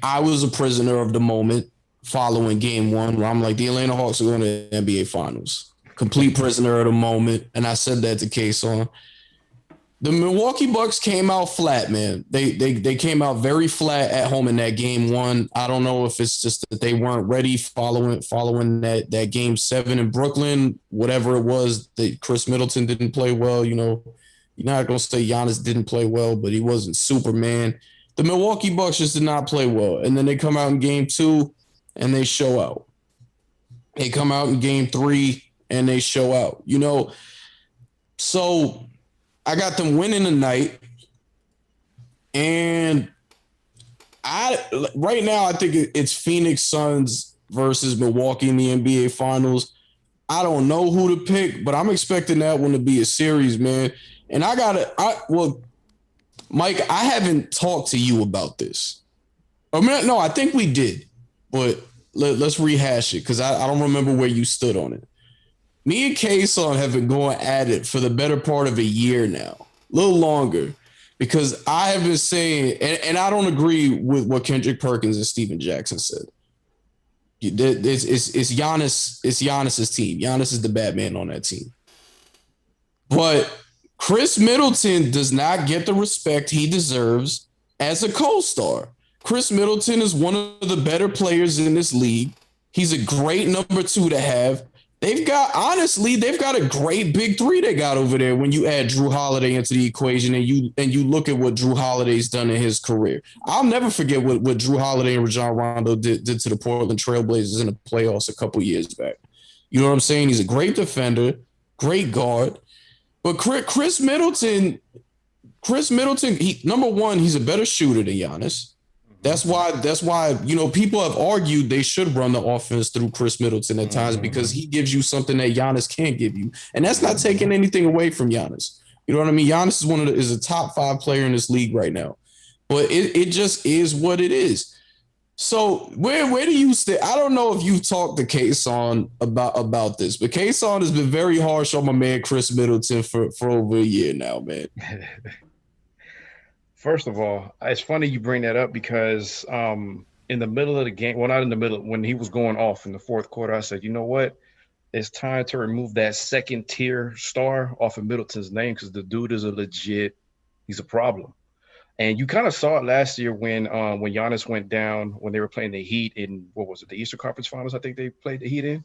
I was a prisoner of the moment following game one, where I'm like, the Atlanta Hawks are going to the NBA Finals. Complete prisoner of the moment. And I said that to Kayson. The Milwaukee Bucks came out flat, man. They came out very flat at home in that game one. I don't know if it's just that they weren't ready following that game seven in Brooklyn, whatever it was, that Chris Middleton didn't play well. You know, you're not gonna say Giannis didn't play well, but he wasn't Superman. The Milwaukee Bucks just did not play well. And then they come out in game two and they show out. They come out in game three and they show out. You know, so I got them winning tonight, and right now I think it's Phoenix Suns versus Milwaukee in the NBA Finals. I don't know who to pick, but I'm expecting that one to be a series, man. And Mike, I haven't talked to you about this. I mean, no, I think we did, but let's rehash it because I don't remember where you stood on it. Me and Kayson have been going at it for the better part of a year now, a little longer, because I have been saying, and I don't agree with what Kendrick Perkins and Steven Jackson said. It's Giannis. It's Giannis's team. Giannis is the Batman on that team. But Chris Middleton does not get the respect he deserves as a co-star. Chris Middleton is one of the better players in this league. He's a great number two to have. They've got a great big three they got over there when you add Drew Holiday into the equation and you look at what Drew Holiday's done in his career. I'll never forget what Drew Holiday and Rajon Rondo did to the Portland Trailblazers in the playoffs a couple years back. You know what I'm saying? He's a great defender, great guard. But Chris Middleton, number one, he's a better shooter than Giannis. That's why, you know, people have argued they should run the offense through Chris Middleton at times because he gives you something that Giannis can't give you. And that's not taking anything away from Giannis. You know what I mean? Giannis is a top 5 player in this league right now. But it just is what it is. So where do you stay? I don't know if you've talked to Kayson about this, but Kayson has been very harsh on my man Chris Middleton for over a year now, man. First of all, it's funny you bring that up because in the middle of the game, well, not in the middle, when he was going off in the fourth quarter, I said, you know what? It's time to remove that second tier star off of Middleton's name because the dude is he's a problem. And you kind of saw it last year when Giannis went down when they were playing the Heat in, what was it, the Eastern Conference Finals, I think they played the Heat in.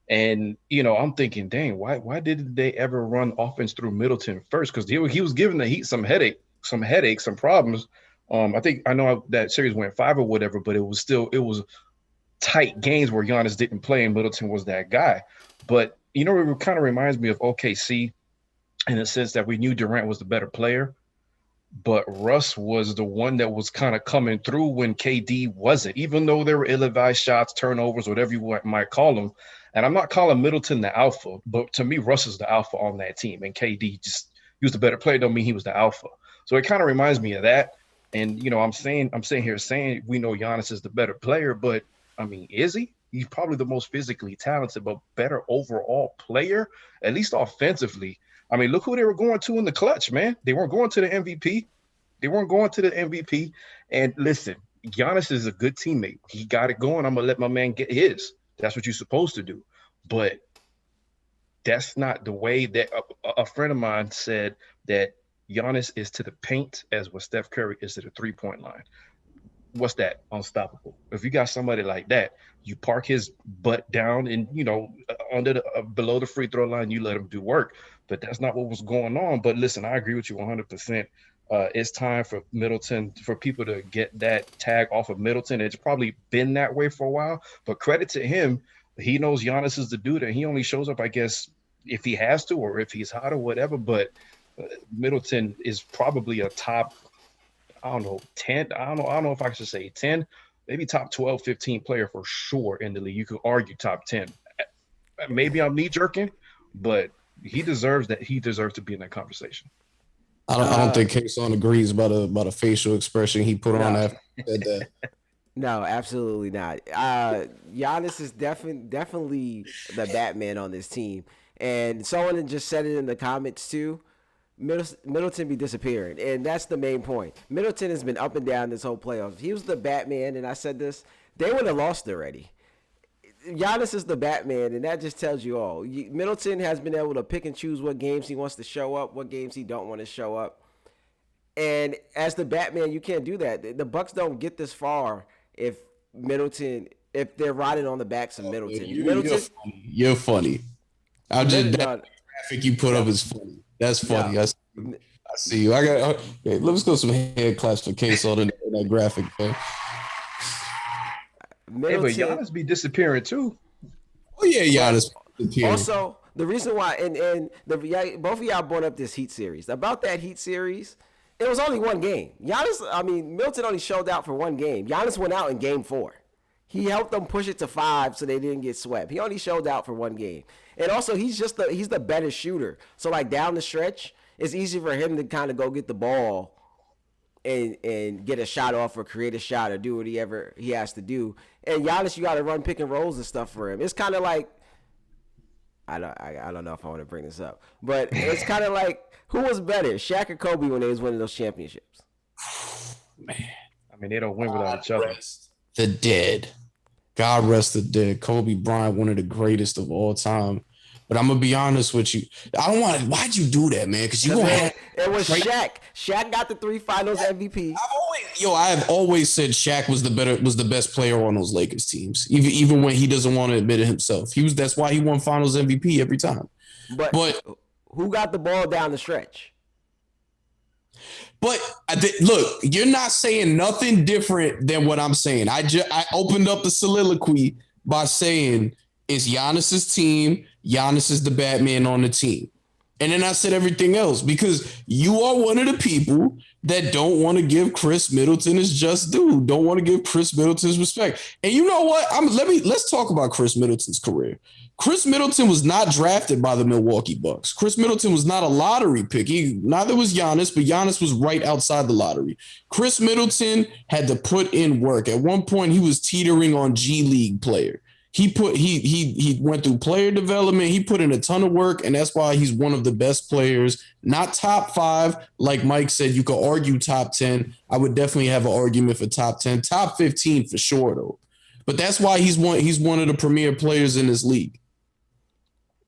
And, you know, I'm thinking, dang, why didn't they ever run offense through Middleton first? Because he was giving the Heat some headaches, some problems. I know that series went 5 or whatever, but it was tight games where Giannis didn't play and Middleton was that guy. But, you know, it kind of reminds me of OKC in the sense that we knew Durant was the better player, but Russ was the one that was kind of coming through when KD wasn't, even though there were ill-advised shots, turnovers, whatever you might call them. And I'm not calling Middleton the alpha, but to me, Russ is the alpha on that team. And KD he was the better player, don't mean he was the alpha. So it kind of reminds me of that. And, you know, I'm sitting here saying we know Giannis is the better player, but I mean, is he? He's probably the most physically talented, but better overall player, at least offensively. I mean, look who they were going to in the clutch, man. They weren't going to the MVP. And listen, Giannis is a good teammate. He got it going. I'm going to let my man get his. That's what you're supposed to do. But that's not the way that a friend of mine said that Giannis is to the paint as what Steph Curry is to the three-point line. What's that? Unstoppable. If you got somebody like that, you park his butt down and, you know, below the free throw line, you let him do work. But that's not what was going on. But listen, I agree with you 100%. It's time for Middleton, for people to get that tag off of Middleton. It's probably been that way for a while, but credit to him. He knows Giannis is the dude, and he only shows up, I guess, if he has to or if he's hot or whatever. But Middleton is probably a top, I don't know, 10. I don't know if I should say 10, maybe top 12, 15 player for sure in the league. You could argue top 10. Maybe I'm knee jerking, but he deserves to be in that conversation. I don't think Kayson agrees about a facial expression he put on after he said that. No, absolutely not. Giannis is definitely the Batman on this team, and someone just said it in the comments too. Middleton be disappearing, and that's the main point. Middleton has been up and down this whole playoffs. He was the Batman, and I said this, they would have lost already. Giannis is the Batman, and that just tells you all. Middleton has been able to pick and choose what games he wants to show up, what games he don't want to show up. And as the Batman, you can't do that. The Bucks don't get this far if they're riding on the backs of Middleton. You're funny. That graphic you put up is funny. That's funny. Yeah. I see you. Okay, let's go some head claps for Kayson on that graphic, man. Hey, but Giannis be disappearing too. Oh yeah, Giannis. Also, the reason why, both of y'all brought up this Heat series. About that Heat series, it was only one game. Milton only showed out for one game. Giannis went out in game 4. He helped them push it to 5 so they didn't get swept. He only showed out for one game. And also, he's the better shooter. So, like, down the stretch, it's easy for him to kind of go get the ball and get a shot off or create a shot or do whatever he has to do. And Giannis, you got to run pick and rolls and stuff for him. It's kind of like, I don't know if I want to bring this up, but it's kind of like, who was better, Shaq or Kobe when they was winning those championships? Man, I mean, they don't win without each other. The dead. God rest the dead. Kobe Bryant, one of the greatest of all time. But I'm gonna be honest with you. I don't want to. Why'd you do that, man? Because you gonna have. It was Shaq. Shaq got the 3 Finals MVP. I have always said Shaq was the best player on those Lakers teams. Even when he doesn't want to admit it himself. That's why he won Finals MVP every time. But who got the ball down the stretch? But look, you're not saying nothing different than what I'm saying. I opened up the soliloquy by saying it's Giannis's team. Giannis is the Batman on the team. And then I said everything else because you are one of the people that don't want to give Chris Middleton his just due. Don't want to give Chris Middleton his respect. And you know what? Let's talk about Chris Middleton's career. Chris Middleton was not drafted by the Milwaukee Bucks. Chris Middleton was not a lottery pick. Neither was Giannis, but Giannis was right outside the lottery. Chris Middleton had to put in work. At one point, he was teetering on G League player. He went through player development. He put in a ton of work, and that's why he's one of the best players. Not top 5, like Mike said. You could argue top 10. I would definitely have an argument for top 10, top 15 for sure, though. But that's why he's one of the premier players in this league.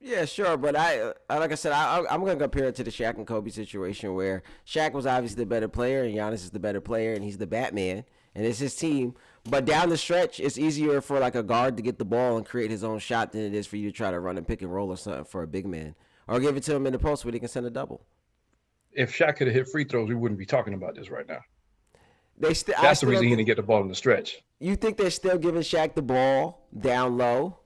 Yeah, sure, but like I said, I'm going to compare it to the Shaq and Kobe situation where Shaq was obviously the better player and Giannis is the better player and he's the Batman and it's his team. But down the stretch, it's easier for like a guard to get the ball and create his own shot than it is for you to try to run and pick and roll or something for a big man. Or give it to him in the post where he can send a double. If Shaq could have hit free throws, we wouldn't be talking about this right now. That's the reason he didn't get the ball in the stretch. You think they're still giving Shaq the ball down low?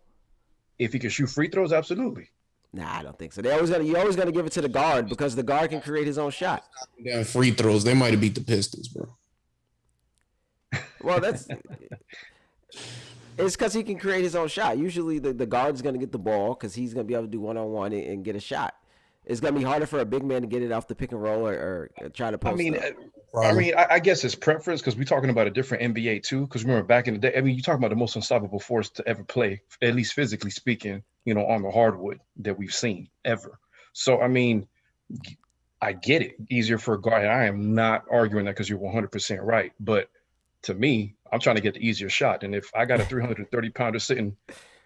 If he can shoot free throws, absolutely. Nah, I don't think so. You're always gonna give it to the guard because the guard can create his own shot. Down free throws, they might have beat the Pistons, bro. Well, it's because he can create his own shot. Usually, the guard's gonna get the ball because he's gonna be able to do 1-on-1 and get a shot. It's gonna be harder for a big man to get it off the pick and roll or try to post. I guess it's preference because we're talking about a different NBA too. Because remember back in the day, you're talking about the most unstoppable force to ever play, at least physically speaking, on the hardwood that we've seen ever. So I get it. Easier for a guard. I am not arguing that because you're 100% right. But to me, I'm trying to get the easier shot. And if I got a 330-pounder sitting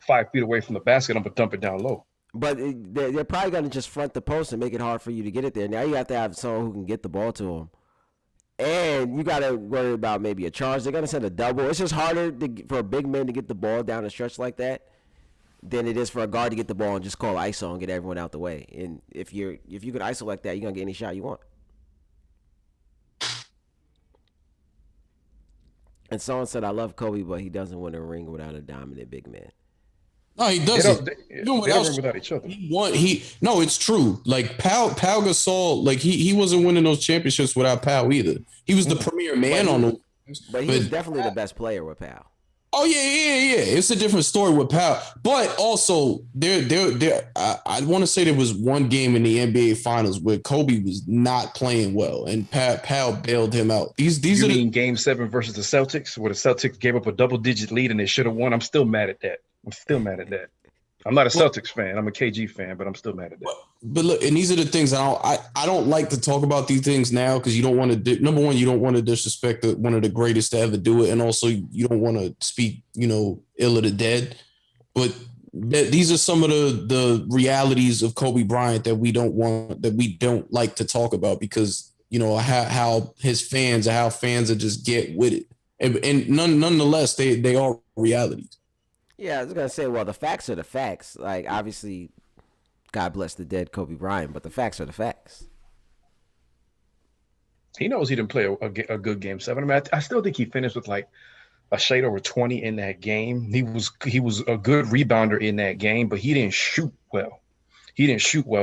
5 feet away from the basket, I'm gonna dump it down low. But they're probably going to just front the post and make it hard for you to get it there. Now you have to have someone who can get the ball to him. And you got to worry about maybe a charge. They're going to send a double. It's just harder for a big man to get the ball down a stretch like that than it is for a guard to get the ball and just call ISO and get everyone out the way. And if you can ISO like that, you're going to get any shot you want. And someone said, I love Kobe, but he doesn't win a ring without a dominant big man. No, he doesn't. They don't win without each other. No, it's true. Like Pau Gasol, like he wasn't winning those championships without Pau either. He was the premier man on those. But he was definitely the best player with Pau. Oh yeah. It's a different story with Pau. But also, I want to say there was one game in the NBA Finals where Kobe was not playing well, and Pau bailed him out. You mean Game 7 versus the Celtics, where the Celtics gave up a double-digit lead and they should have won? I'm still mad at that. I'm not a Celtics fan. I'm a KG fan, but I'm still mad at that. But look, and these are the things I don't like to talk about these things now because you don't want to. Number one, you don't want to disrespect one of the greatest to ever do it, and also you don't want to speak, ill of the dead. But these are some of the realities of Kobe Bryant that we don't like to talk about because how his fans or how fans are just get with it, and nonetheless they are realities. Yeah, I was gonna say, well, the facts are the facts. Like, obviously, God bless the dead Kobe Bryant, but the facts are the facts. He knows he didn't play a good game 7. I mean, I still think he finished with like a shade over 20 in that game. He was a good rebounder in that game, but he didn't shoot well.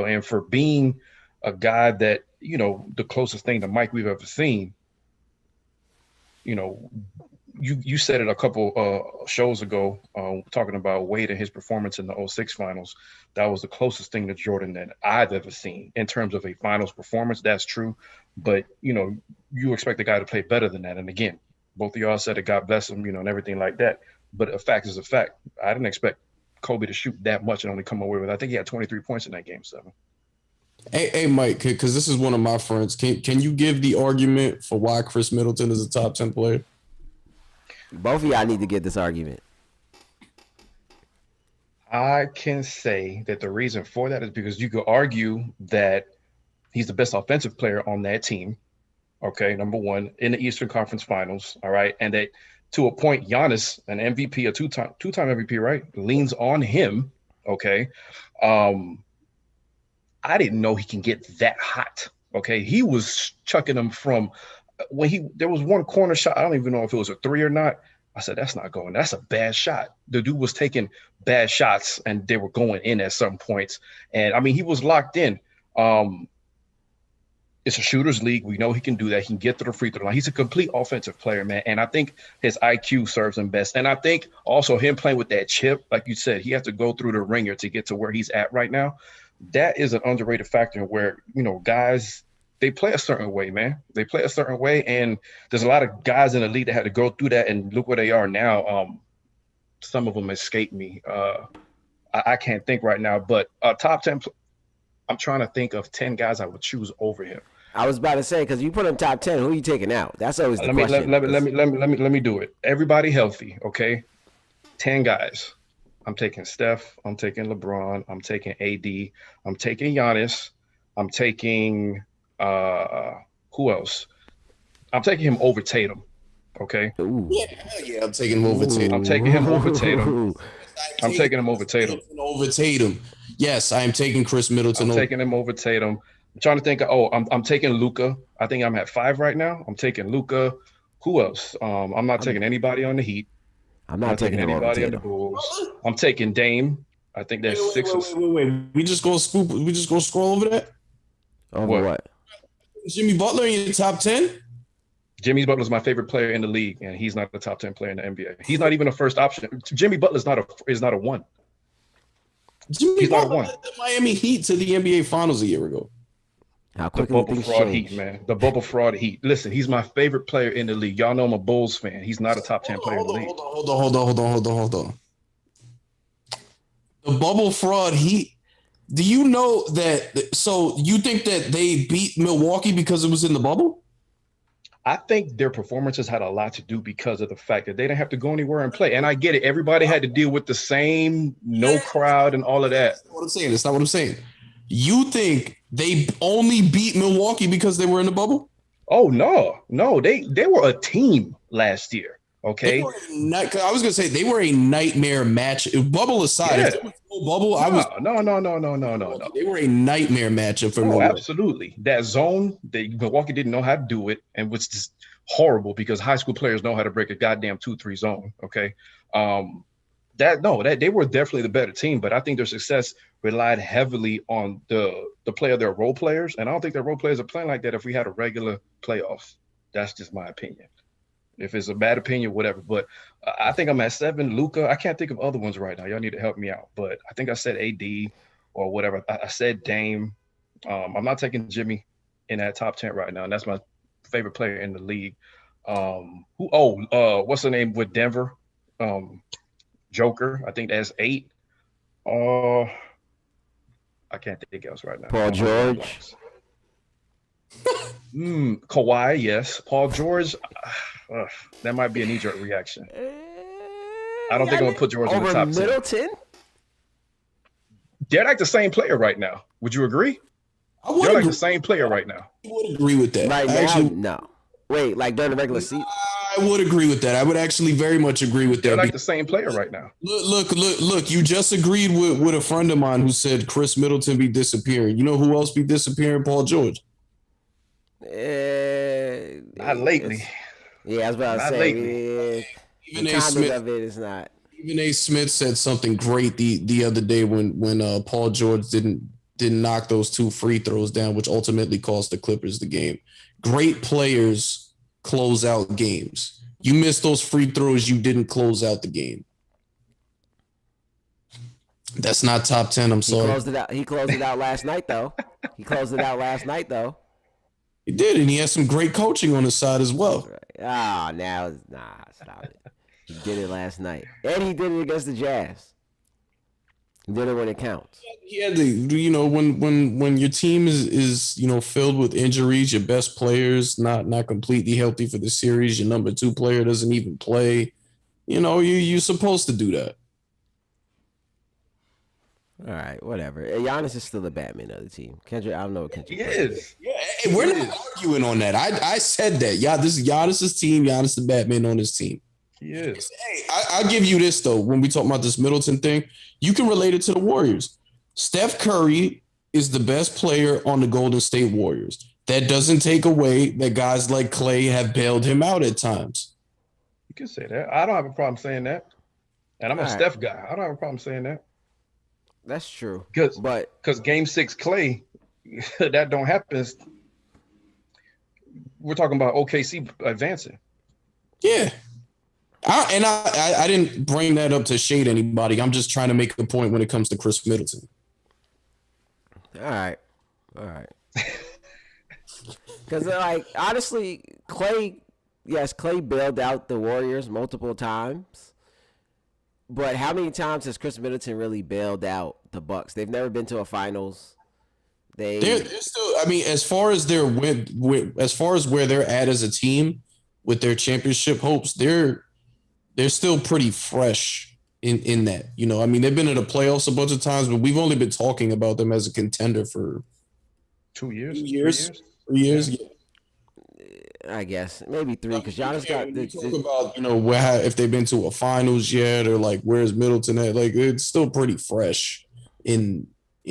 And for being a guy that, the closest thing to Mike we've ever seen, you said it a couple shows ago, talking about Wade and his performance in the 06 finals. That was the closest thing to Jordan that I've ever seen in terms of a finals performance. That's true. But, you expect the guy to play better than that. And again, both of y'all said it, God bless him, and everything like that. But a fact is a fact. I didn't expect Kobe to shoot that much and only come away with, I think he had 23 points in that game 7. Hey, Mike, because this is one of my friends. Can you give the argument for why Chris Middleton is a top 10 player? Both of y'all need to get this argument. I can say that the reason for that is because you could argue that he's the best offensive player on that team. Okay, number one, in the Eastern Conference Finals. All right. And that to a point, Giannis, an MVP, a two-time MVP, right, leans on him. Okay. I didn't know he can get that hot. Okay. He was chucking them from there was one corner shot. I don't even know if it was a 3 or not. I said, that's not going. That's a bad shot. The dude was taking bad shots and they were going in at some points. And I mean, he was locked in. It's a shooter's league. We know he can do that. He can get to the free throw line. He's a complete offensive player, man. And I think his IQ serves him best. And I think also him playing with that chip, like you said, he has to go through the ringer to get to where he's at right now. That is an underrated factor where, guys, they play a certain way, man. They play a certain way. And there's a lot of guys in the league that had to go through that and look where they are now. Some of them escape me. I can't think right now, but top 10, I'm trying to think of 10 guys I would choose over him. I was about to say, because you put him top 10, who are you taking out? That's always the question. Let me do it. Everybody healthy, okay? 10 guys. I'm taking Steph. I'm taking LeBron. I'm taking AD. I'm taking Giannis. I'm taking who else? I'm taking him over Tatum. Okay. Ooh. Yeah, I'm taking him over Tatum. I'm taking him over Tatum. I'm taking him over Tatum. Over Tatum. Yes, I am taking Chris Middleton. I'm taking him over Tatum. I'm trying to think. I'm taking Luka. I think I'm at 5 right now. I'm taking Luka. Who else? I'm not taking anybody on the Heat. I'm not taking anybody on the Bulls. I'm taking Dame. I think that's 6. Wait. We just go scroll over that. Over what? Jimmy Butler in your top 10? Jimmy Butler is my favorite player in the league, and he's not the top 10 player in the NBA. He's not even a first option. Jimmy Butler is not a 1. Jimmy Butler led the Miami Heat to the NBA Finals a year ago. How quickly the bubble fraud Heat, man. The bubble fraud Heat. Listen, he's my favorite player in the league. Y'all know I'm a Bulls fan. He's not a top 10 player in the league. Hold on. The bubble fraud Heat. Do you know that? So you think that they beat Milwaukee because it was in the bubble? I think their performances had a lot to do because of the fact that they didn't have to go anywhere and play. And I get it. Everybody had to deal with the same no crowd and all of that. That's what I'm saying. That's not what I'm saying. You think they only beat Milwaukee because they were in the bubble? Oh, no. They were a team last year. Okay. I was gonna say they were a nightmare match. Bubble aside, if there was no bubble, No. They were a nightmare matchup for Milwaukee. Absolutely. That zone, Milwaukee didn't know how to do it, and was just horrible because high school players know how to break a goddamn 2-3 zone. Okay. They were definitely the better team, but I think their success relied heavily on the play of their role players, and I don't think their role players are playing like that if we had a regular playoffs. That's just my opinion. If it's a bad opinion, whatever. But I think I'm at 7. Luka. I can't think of other ones right now. Y'all need to help me out. But I think I said AD or whatever. I said Dame. I'm not taking Jimmy in that top 10 right now, and that's my favorite player in the league. What's the name with Denver? Joker. I think that's 8. Oh, I can't think else right now. Paul George. Kawhi, yes. Paul George, that might be a knee-jerk reaction. I don't think I'm gonna put George in the top 10. Middleton? They're like the same player right now. Would you agree? They're like the same player right now. I would agree with that. Right now, no. Wait, like during the regular season? I would agree with that. I would actually very much agree with that. They're like the same player right now. Look. You just agreed with a friend of mine who said Chris Middleton be disappearing. You know who else be disappearing? Paul George. Not lately. Yeah, I was about to say. Even A. Smith of it is not. Even A. Smith said something great the other day when Paul George didn't knock those 2 free throws down, which ultimately cost the Clippers the game. Great players close out games. You missed those free throws, you didn't close out the game. That's not top 10. I'm sorry. He closed it out last night, though. He did, and he has some great coaching on his side as well. Stop it. He did it last night, and he did it against the Jazz. He did it when it counts. He had to, when your team is filled with injuries, your best players not completely healthy for the series, your number 2 player doesn't even play. You're supposed to do that. All right, whatever. Giannis is still the Batman of the team. Kendrick, I don't know what Kendrick is. Yeah, hey, we're not arguing on that. I said that. Yeah, this is Giannis's team. Giannis the Batman on his team. He is. Hey, I'll give you this, though. When we talk about this Middleton thing, you can relate it to the Warriors. Steph Curry is the best player on the Golden State Warriors. That doesn't take away that guys like Clay have bailed him out at times. You can say that. I don't have a problem saying that. And I'm a Steph guy. I don't have a problem saying that. That's true. Because Game 6 Clay, that don't happen. We're talking about OKC advancing. Yeah. I didn't bring that up to shade anybody. I'm just trying to make a point when it comes to Chris Middleton. All right. Because, honestly, Clay bailed out the Warriors multiple times. But how many times has Chris Middleton really bailed out the Bucks? They've never been to a finals. They're still. I mean, as far as as far as where they're at as a team with their championship hopes, they're still pretty fresh in that. I mean, they've been in the playoffs a bunch of times, but we've only been talking about them as a contender for 2 years. 3 years. Yeah. I guess maybe 3 because Giannis got. Talk about if they've been to a finals yet or where's Middleton at? It's still pretty fresh in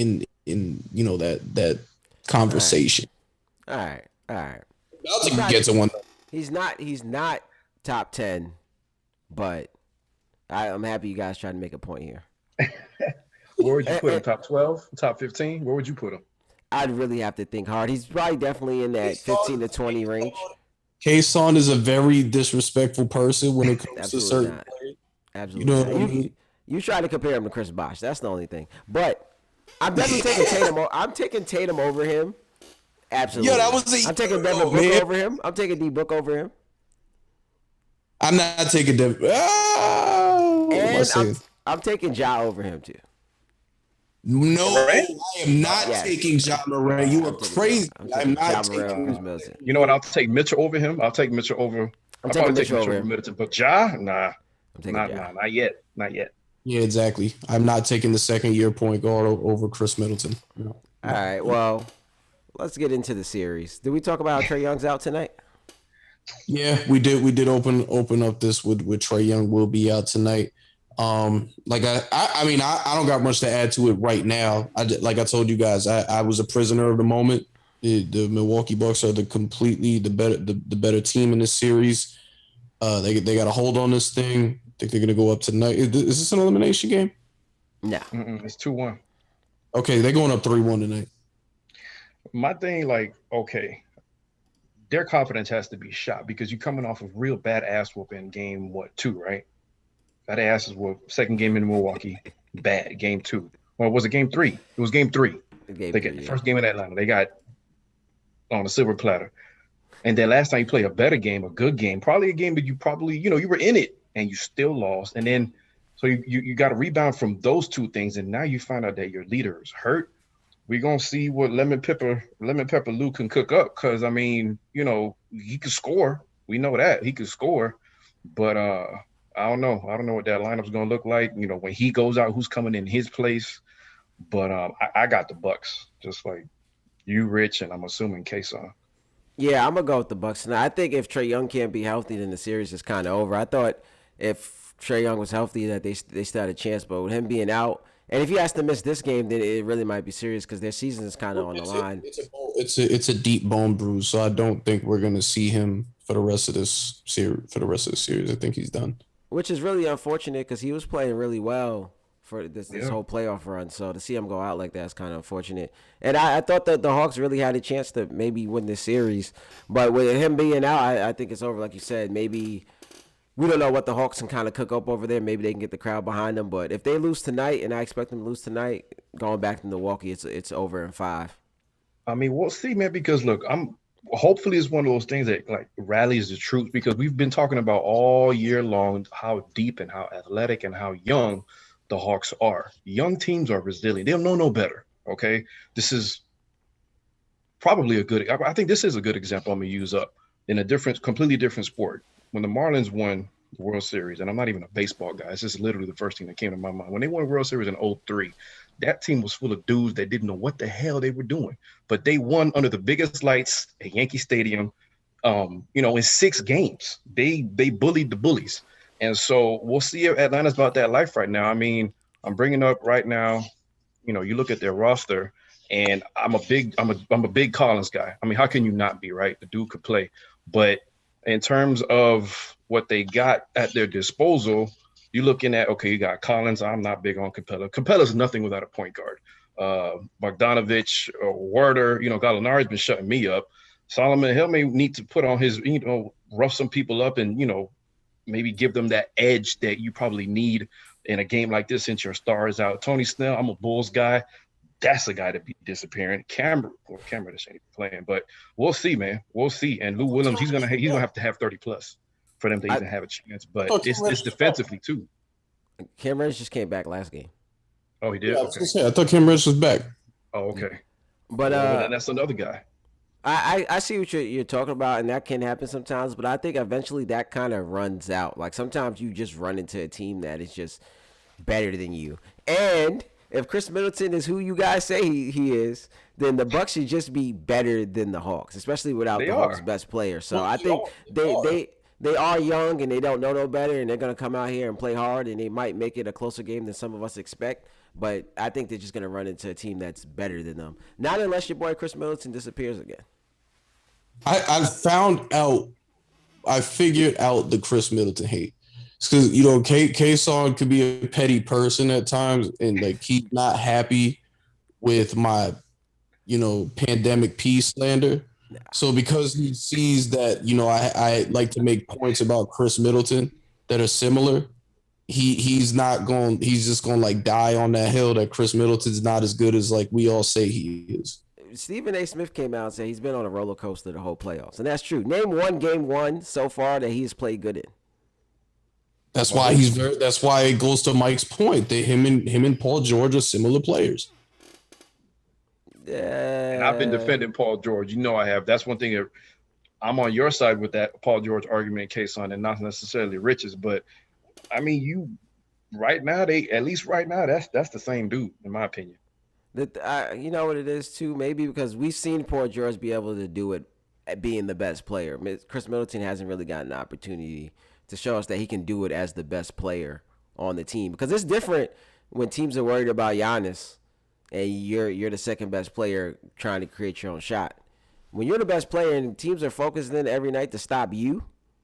that conversation. All right. I'll get to one. He's not top 10, but I'm happy you guys trying to make a point here. Where would you put him? Top 12? Top 15? Where would you put him? I'd really have to think hard. He's probably definitely in that 15 to 20 range. Kayson is a very disrespectful person when it comes to certain players. Absolutely. What I mean? You try to compare him to Chris Bosh. That's the only thing. But I'm definitely taking Tatum. I'm taking Tatum over him. Absolutely. I'm taking Devin Book over him. I'm taking D Book over him. I'm not taking Devin. And I'm taking Ja over him too. No, I am not taking Ja Morant. You are crazy. I'm not taking Middleton. You know what? I'll take Mitchell over him. I'll take Mitchell over. I'm taking Mitchell over Middleton. But Ja, nah. Not yet. Yeah, exactly. I'm not taking the second-year point guard over Chris Middleton. No. All right, well, let's get into the series. Did we talk about how Trae Young's out tonight? Yeah, we did. We did open up this with Trae Young will be out tonight. I mean, I don't got much to add to it right now. Like I told you guys, I was a prisoner of the moment. The Milwaukee Bucks are the better team in this series. They got a hold on this thing. I think they're gonna go up tonight. Is this an elimination game? No, it's 2-1. Okay, they're going up 3-1 tonight. My thing, their confidence has to be shot because you're coming off of real bad ass whooping game 2, right? That ass is second game in Milwaukee, bad game 2. Or was it game 3? It was game 3. First game in Atlanta. They got on a silver platter. And then last time you played a better game, a good game, probably a game that you were in it and you still lost. And then So you got to rebound from those two things, and now you find out that your leader is hurt. We're gonna see what lemon pepper Lou can cook up. Cause I mean, he can score. We know that he can score, but I don't know. I don't know what that lineup's gonna look like. When he goes out, who's coming in his place? But I got the Bucks, just like you, Rich, and I'm assuming Kayson. Yeah, I'm gonna go with the Bucks tonight. I think if Trey Young can't be healthy, then the series is kind of over. I thought if Trey Young was healthy, that they still had a chance, but with him being out, and if he has to miss this game, then it really might be serious because their season is kind of on the line. It's a deep bone bruise, so I don't think we're gonna see him for the rest of this series. For the rest of the series, I think he's done. Which is really unfortunate because he was playing really well for this Yeah. whole playoff run. So to see him go out like that is kind of unfortunate. And I thought that the Hawks really had a chance to maybe win this series, but with him being out, I think it's over. Like you said, maybe we don't know what the Hawks can kind of cook up over there. Maybe they can get the crowd behind them. But if they lose tonight, and I expect them to lose tonight, going back to Milwaukee, it's over in 5. I mean, we'll see, man. Because look, I'm hopefully it's one of those things that like rallies the troops because we've been talking about all year long how deep and how athletic and how young the Hawks are. Young teams are resilient. They don't know no better. Okay, this is probably a good. I think this is a good example. I'm gonna use up in a completely different sport. When the Marlins won the World Series, and I'm not even a baseball guy. It's just literally the first thing that came to my mind. When they won the World Series in '03, that team was full of dudes that didn't know what the hell they were doing, but they won under the biggest lights at Yankee Stadium. In 6 games, they bullied the bullies, and so we'll see if Atlanta's about that life right now. I mean, I'm bringing up right now. You look at their roster, and I'm a big Collins guy. I mean, how can you not be, right? The dude could play, but in terms of what they got at their disposal, you're looking at, okay, you got Collins. I'm not big on Capella. Capella's nothing without a point guard. Bogdanovich or Werder, Gallinari's been shutting me up. Solomon Hill may need to put on his, rough some people up and, maybe give them that edge that you probably need in a game like this since your star is out. Tony Snell, I'm a Bulls guy. That's a guy to be disappearing. Cameron this ain't playing, but we'll see, man. We'll see. And Lou Williams, he's gonna have to have 30 plus for them to even have a chance. But it's defensively too. Cam Reddish just came back last game. Oh, he did. Yeah, Okay. I thought Cam Reddish was back. Oh, okay. But that's another guy. I see what you're talking about, and that can happen sometimes. But I think eventually that kind of runs out. Like sometimes you just run into a team that is just better than you. And if Chris Middleton is who you guys say he is, then the Bucks should just be better than the Hawks, especially without the Hawks' best player. So I think they are young and they don't know no better, and they're gonna come out here and play hard, and they might make it a closer game than some of us expect. But I think they're just gonna run into a team that's better than them. Not unless your boy Chris Middleton disappears again. I figured out the Chris Middleton hate. Because Kayson could be a petty person at times, and like he's not happy with my, pandemic peace slander. So because he sees that, I like to make points about Chris Middleton that are similar, he's just going to like die on that hill that Chris Middleton's not as good as like we all say he is. Stephen A. Smith came out and said he's been on a roller coaster the whole playoffs, and that's true. Name one game won so far that he's played good in. That's why that's why it goes to Mike's point that him and Paul George are similar players. And I've been defending Paul George. I have. That's one thing that I'm on your side with that Paul George argument, Kayson, and not necessarily Rich's. But I mean, right now, that's the same dude, in my opinion. You know what it is too? Maybe because we've seen Paul George be able to do it at being the best player. Chris Middleton hasn't really gotten an opportunity to show us that he can do it as the best player on the team. Because it's different when teams are worried about Giannis and you're the second best player trying to create your own shot. When you're the best player and teams are focused in every night to stop you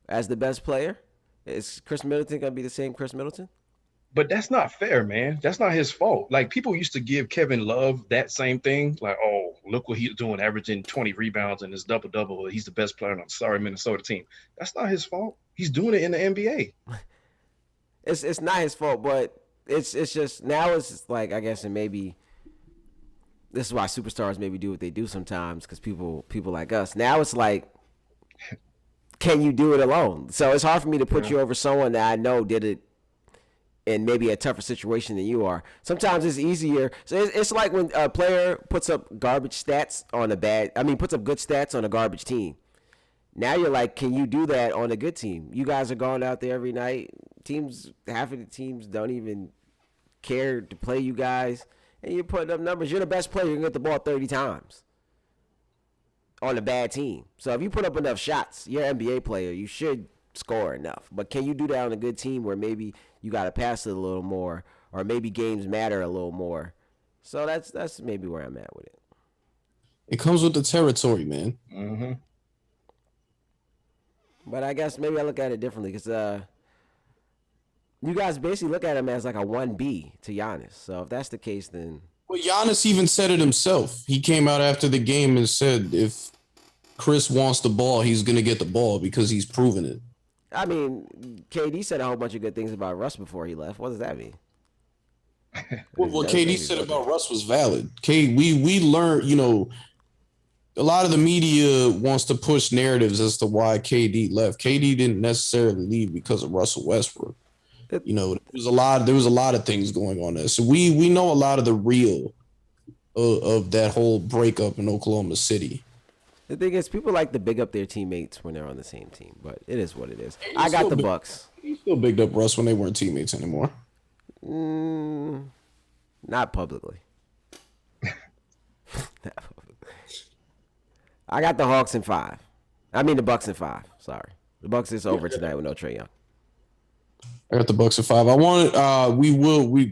as the best player, is Chris Middleton going to be the same Chris Middleton? But that's not fair, man. That's not his fault. Like, people used to give Kevin Love that same thing. Like, oh, look what he's doing, averaging 20 rebounds and his double-double. He's the best player on the sorry Minnesota team. That's not his fault. He's doing it in the NBA. It's not his fault, but it's just now it's like, I guess, and maybe this is why superstars maybe do what they do sometimes, because people like us. Now it's like, can you do it alone? So it's hard for me to put you over someone that I know did it in maybe a tougher situation than you are. Sometimes it's easier. So it's like when a player puts up garbage stats on puts up good stats on a garbage team. Now you're like, can you do that on a good team? You guys are going out there every night. Half of the teams don't even care to play you guys, and you're putting up numbers. You're the best player. You can get the ball 30 times on a bad team. So if you put up enough shots, you're an NBA player. You should score enough. But can you do that on a good team where maybe you got to pass it a little more, or maybe games matter a little more? So that's maybe where I'm at with it. It comes with the territory, man. Mm-hmm. But I guess maybe I look at it differently because you guys basically look at him as like a 1B to Giannis. So if that's the case, then... Well, Giannis even said it himself. He came out after the game and said if Chris wants the ball, he's going to get the ball because he's proven it. I mean, KD said a whole bunch of good things about Russ before he left. What does that mean? What KD said about Russ was valid. We learned, a lot of the media wants to push narratives as to why KD left. KD didn't necessarily leave because of Russell Westbrook. There was a lot of things going on there. So we know a lot of the real of that whole breakup in Oklahoma City. The thing is, people like to big up their teammates when they're on the same team, but it is what it is. I got the Bucks. He still bigged up Russ when they weren't teammates anymore. Not publicly. I got the Hawks in 5. I mean the Bucks in 5. Sorry, the Bucks is over tonight with no Trae Young. I got the Bucks at 5. I want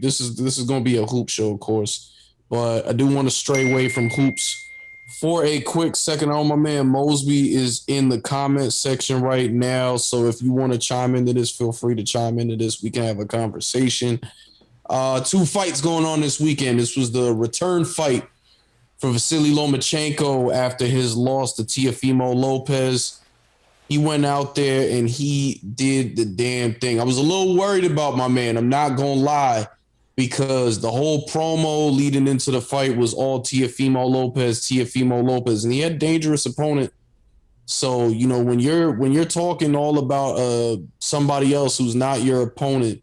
this is going to be a hoop show, of course, but I do want to stray away from hoops for a quick second. Oh, my man Mosby is in the comment section right now, so if you want to chime into this, feel free to chime into this. We can have a conversation. 2 fights going on this weekend. This was the return fight for Vasily Lomachenko after his loss to Teofimo Lopez. He went out there and he did the damn thing. I was a little worried about my man. I'm not going to lie, because the whole promo leading into the fight was all Teofimo Lopez, and he had a dangerous opponent. So, when you're talking all about somebody else who's not your opponent,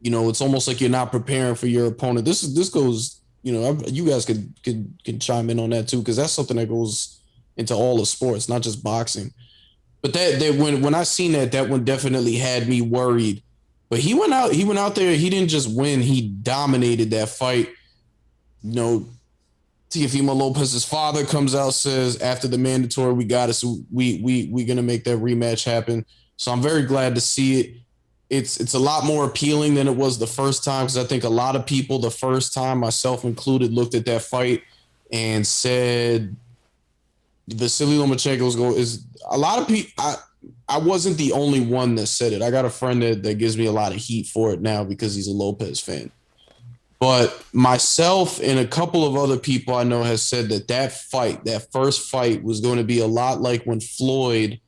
it's almost like you're not preparing for your opponent. This goes, you guys could chime in on that too, because that's something that goes into all of sports, not just boxing. But that when I seen that one definitely had me worried. But he went out there. He didn't just win. He dominated that fight. Teofimo Lopez's father comes out, says after the mandatory, we got it. So we're gonna make that rematch happen. So I'm very glad to see it. It's a lot more appealing than it was the first time, because I think a lot of people the first time, myself included, looked at that fight and said Vasily Lomachenko is a lot of people. I wasn't the only one that said it. I got a friend that gives me a lot of heat for it now because he's a Lopez fan. But myself and a couple of other people I know has said that first fight was going to be a lot like when Floyd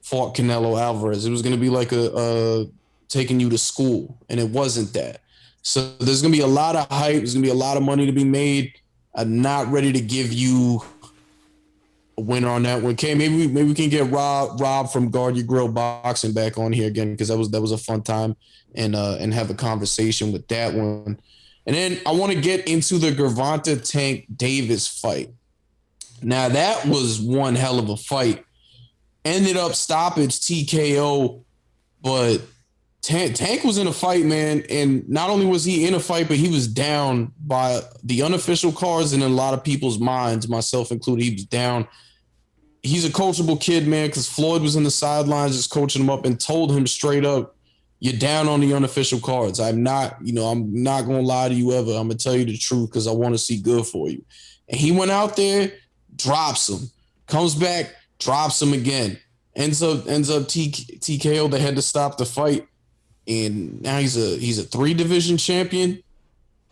fought Canelo Alvarez. It was going to be like a taking you to school, and it wasn't that. So there's going to be a lot of hype. There's going to be a lot of money to be made. I'm not ready to give you a winner on that one. Okay, maybe we can get Rob from Guard Your Grill Boxing back on here again, because that was a fun time, and have a conversation with that one. And then I want to get into the Gervonta Tank Davis fight. Now that was one hell of a fight. Ended up stoppage TKO, but Tank was in a fight, man, and not only was he in a fight, but he was down by the unofficial cards and in a lot of people's minds, myself included. He was down. He's a coachable kid, man, because Floyd was in the sidelines just coaching him up and told him straight up, you're down on the unofficial cards. I'm not going to lie to you ever. I'm going to tell you the truth because I want to see good for you. And he went out there, drops him, comes back, drops him again, ends up TKO. They had to stop the fight. And now he's a 3-division champion,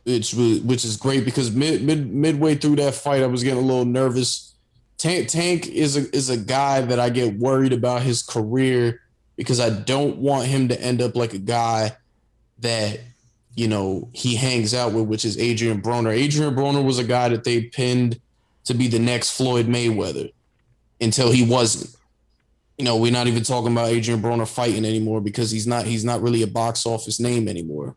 which is great, because midway through that fight, I was getting a little nervous. Tank is a guy that I get worried about his career, because I don't want him to end up like a guy that, he hangs out with, which is Adrian Broner. Adrian Broner was a guy that they pinned to be the next Floyd Mayweather until he wasn't. we're not even talking about Adrian Broner fighting anymore because he's not really a box office name anymore.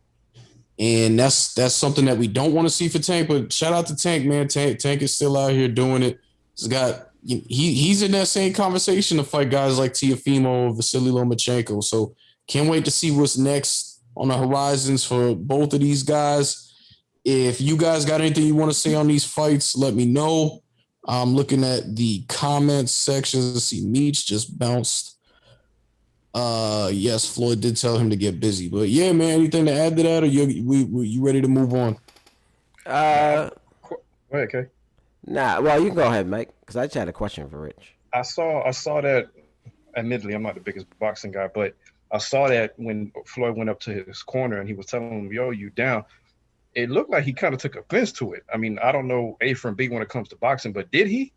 And that's something that we don't want to see for Tank. But shout out to Tank, man. Tank is still out here doing it. He's in that same conversation to fight guys like Teofimo, Vasily Lomachenko. So can't wait to see what's next on the horizons for both of these guys. If you guys got anything you want to say on these fights, let me know. I'm looking at the comments section to see Meech just bounced. Yes, Floyd did tell him to get busy, but yeah, man, anything to add to that, or you ready to move on? Uh, Go ahead, Kay. Nah. Well, you can go ahead, Mike, because I just had a question for Rich. I saw that. Admittedly, I'm not the biggest boxing guy, but I saw that when Floyd went up to his corner and he was telling him, "Yo, you down." It looked like he kind of took offense to it. I mean, I don't know A from B when it comes to boxing, but did he?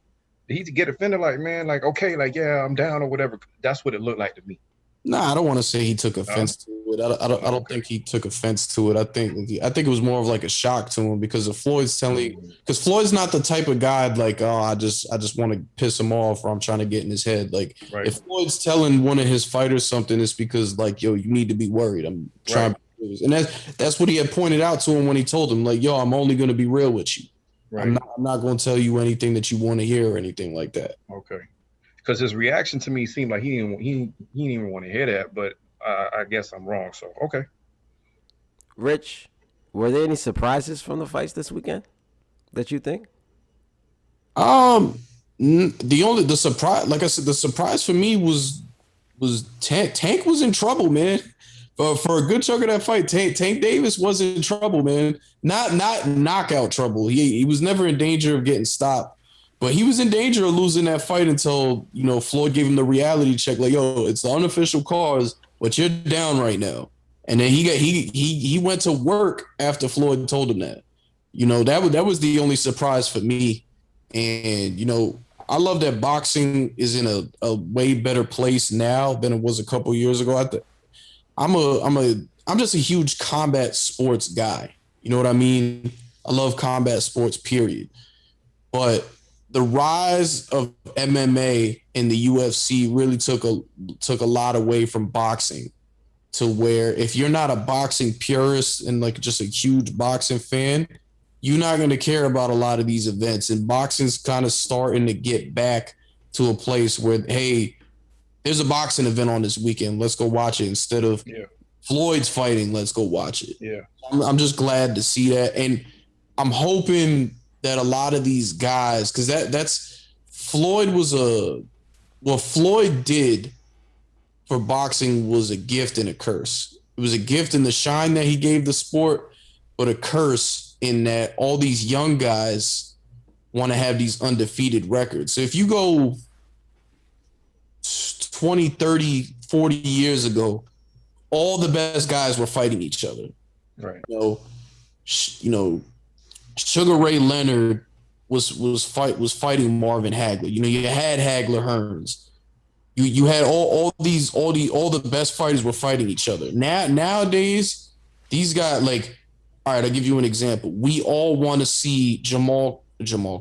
Did he get offended? Like, man, like, okay, like, yeah, I'm down or whatever. That's what it looked like to me. Nah, I don't want to say he took offense to it. I don't think he took offense to it. I think it was more of like a shock to him because Floyd's not the type of guy like, oh, I just want to piss him off or I'm trying to get in his head. Like Right. if Floyd's telling one of his fighters something, it's because like, yo, you need to be worried. I'm trying to lose. And that's what he had pointed out to him when he told him, like, yo, I'm only going to be real with you. Right. I'm not going to tell you anything that you want to hear or anything like that. Okay. Because his reaction to me seemed like he didn't even want to hear that, but I guess I'm wrong. So okay. Rich, were there any surprises from the fights this weekend that you think? The surprise, like I said, the surprise for me was Tank was in trouble, man. For a good chunk of that fight, Tank Davis was in trouble, man. Not knockout trouble. He was never in danger of getting stopped. But he was in danger of losing that fight until, Floyd gave him the reality check. Like, yo, it's the unofficial cause, but you're down right now. And then he went to work after Floyd told him that. That was the only surprise for me. And, I love that boxing is in a way better place now than it was a couple years ago. I'm just a huge combat sports guy. You know what I mean? I love combat sports, period. But the rise of MMA and the UFC really took a lot away from boxing to where if you're not a boxing purist and like just a huge boxing fan, you're not going to care about a lot of these events. And boxing's kind of starting to get back to a place where, hey, there's a boxing event on this weekend. Let's go watch it instead of Floyd's fighting. Let's go watch it. Yeah, I'm just glad to see that. And I'm hoping that a lot of these guys, because that's Floyd what Floyd did for boxing was a gift and a curse. It was a gift in the shine that he gave the sport, but a curse in that all these young guys want to have these undefeated records. So if you go 20, 30, 40 years ago, all the best guys were fighting each other. Right. Sugar Ray Leonard was fighting Marvin Hagler. You had Hagler Hearns. You had all the best fighters were fighting each other. Nowadays, these guys, like, all right, I'll give you an example. We all want to see Jamal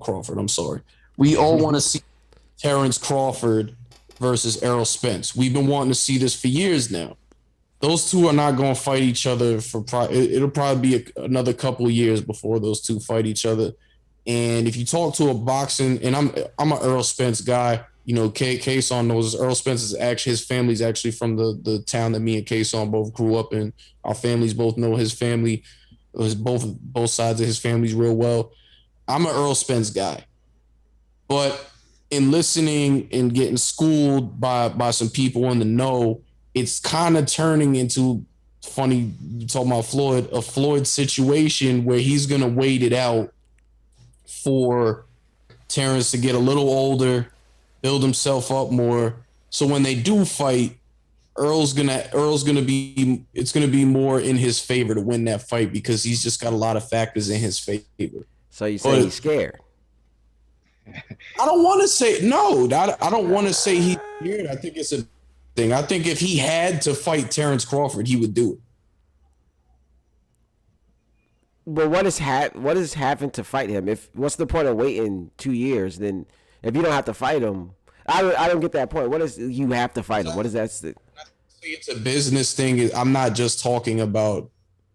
Crawford. I'm sorry. We all want to see Terrence Crawford versus Errol Spence. We've been wanting to see this for years now. Those two are not going to fight each other it'll probably be another couple of years before those two fight each other. And if you talk to a boxing, and I'm an Errol Spence guy, Kayson knows this. Earl Spence his family's actually from the town that me and Kayson both grew up in. Our families both know his family, both sides of his family's real well. I'm an Earl Spence guy. But in listening and getting schooled by some people in the know, it's kind of turning into, funny, you talking about Floyd, a Floyd situation where he's going to wait it out for Terrence to get a little older, build himself up more. So when they do fight, it's gonna be more in his favor to win that fight because he's just got a lot of factors in his favor. So you say he's scared? I don't want to say no. I don't want to say he's scared. I think it's a thing. I think if he had to fight Terrence Crawford, he would do it. But what is having to fight him? What's the point of waiting 2 years? Then if you don't have to fight him, I don't get that point. What is you have to fight him? What is that? It's a business thing. I'm not just talking about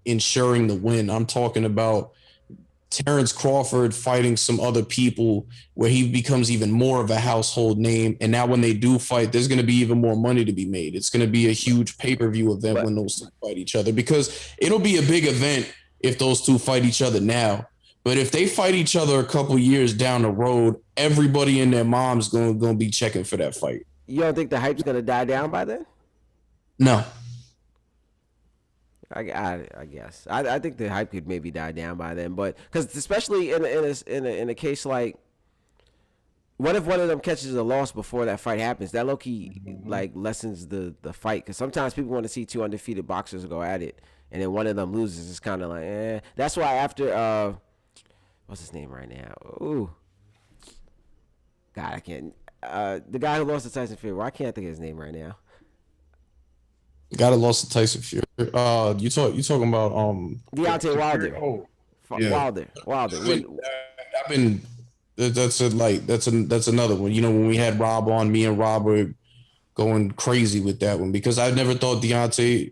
ensuring the win. I'm talking about Terrence Crawford fighting some other people where he becomes even more of a household name. And now when they do fight, there's going to be even more money to be made. It's going to be a huge pay-per-view event when those two fight each other, because it'll be a big event if those two fight each other now. But if they fight each other a couple years down the road, everybody and their mom's going to be checking for that fight. You don't think the hype's gonna die down by then? No. I guess I think the hype could maybe die down by then, but because especially in a case like, what if one of them catches a loss before that fight happens? That low key like lessens the fight, because sometimes people want to see two undefeated boxers go at it, and then one of them loses. It's kind of like That's why after what's his name right now? Ooh, God, I can't. The guy who lost to Tyson Fury. Well, I can't think of his name right now. Got it lost to Tyson Fury. You talking about Deontay Wilder. Oh, yeah. Wilder. I've been that's another one. You know, when we had Rob on, me and Rob were going crazy with that one, because I never thought Deontay.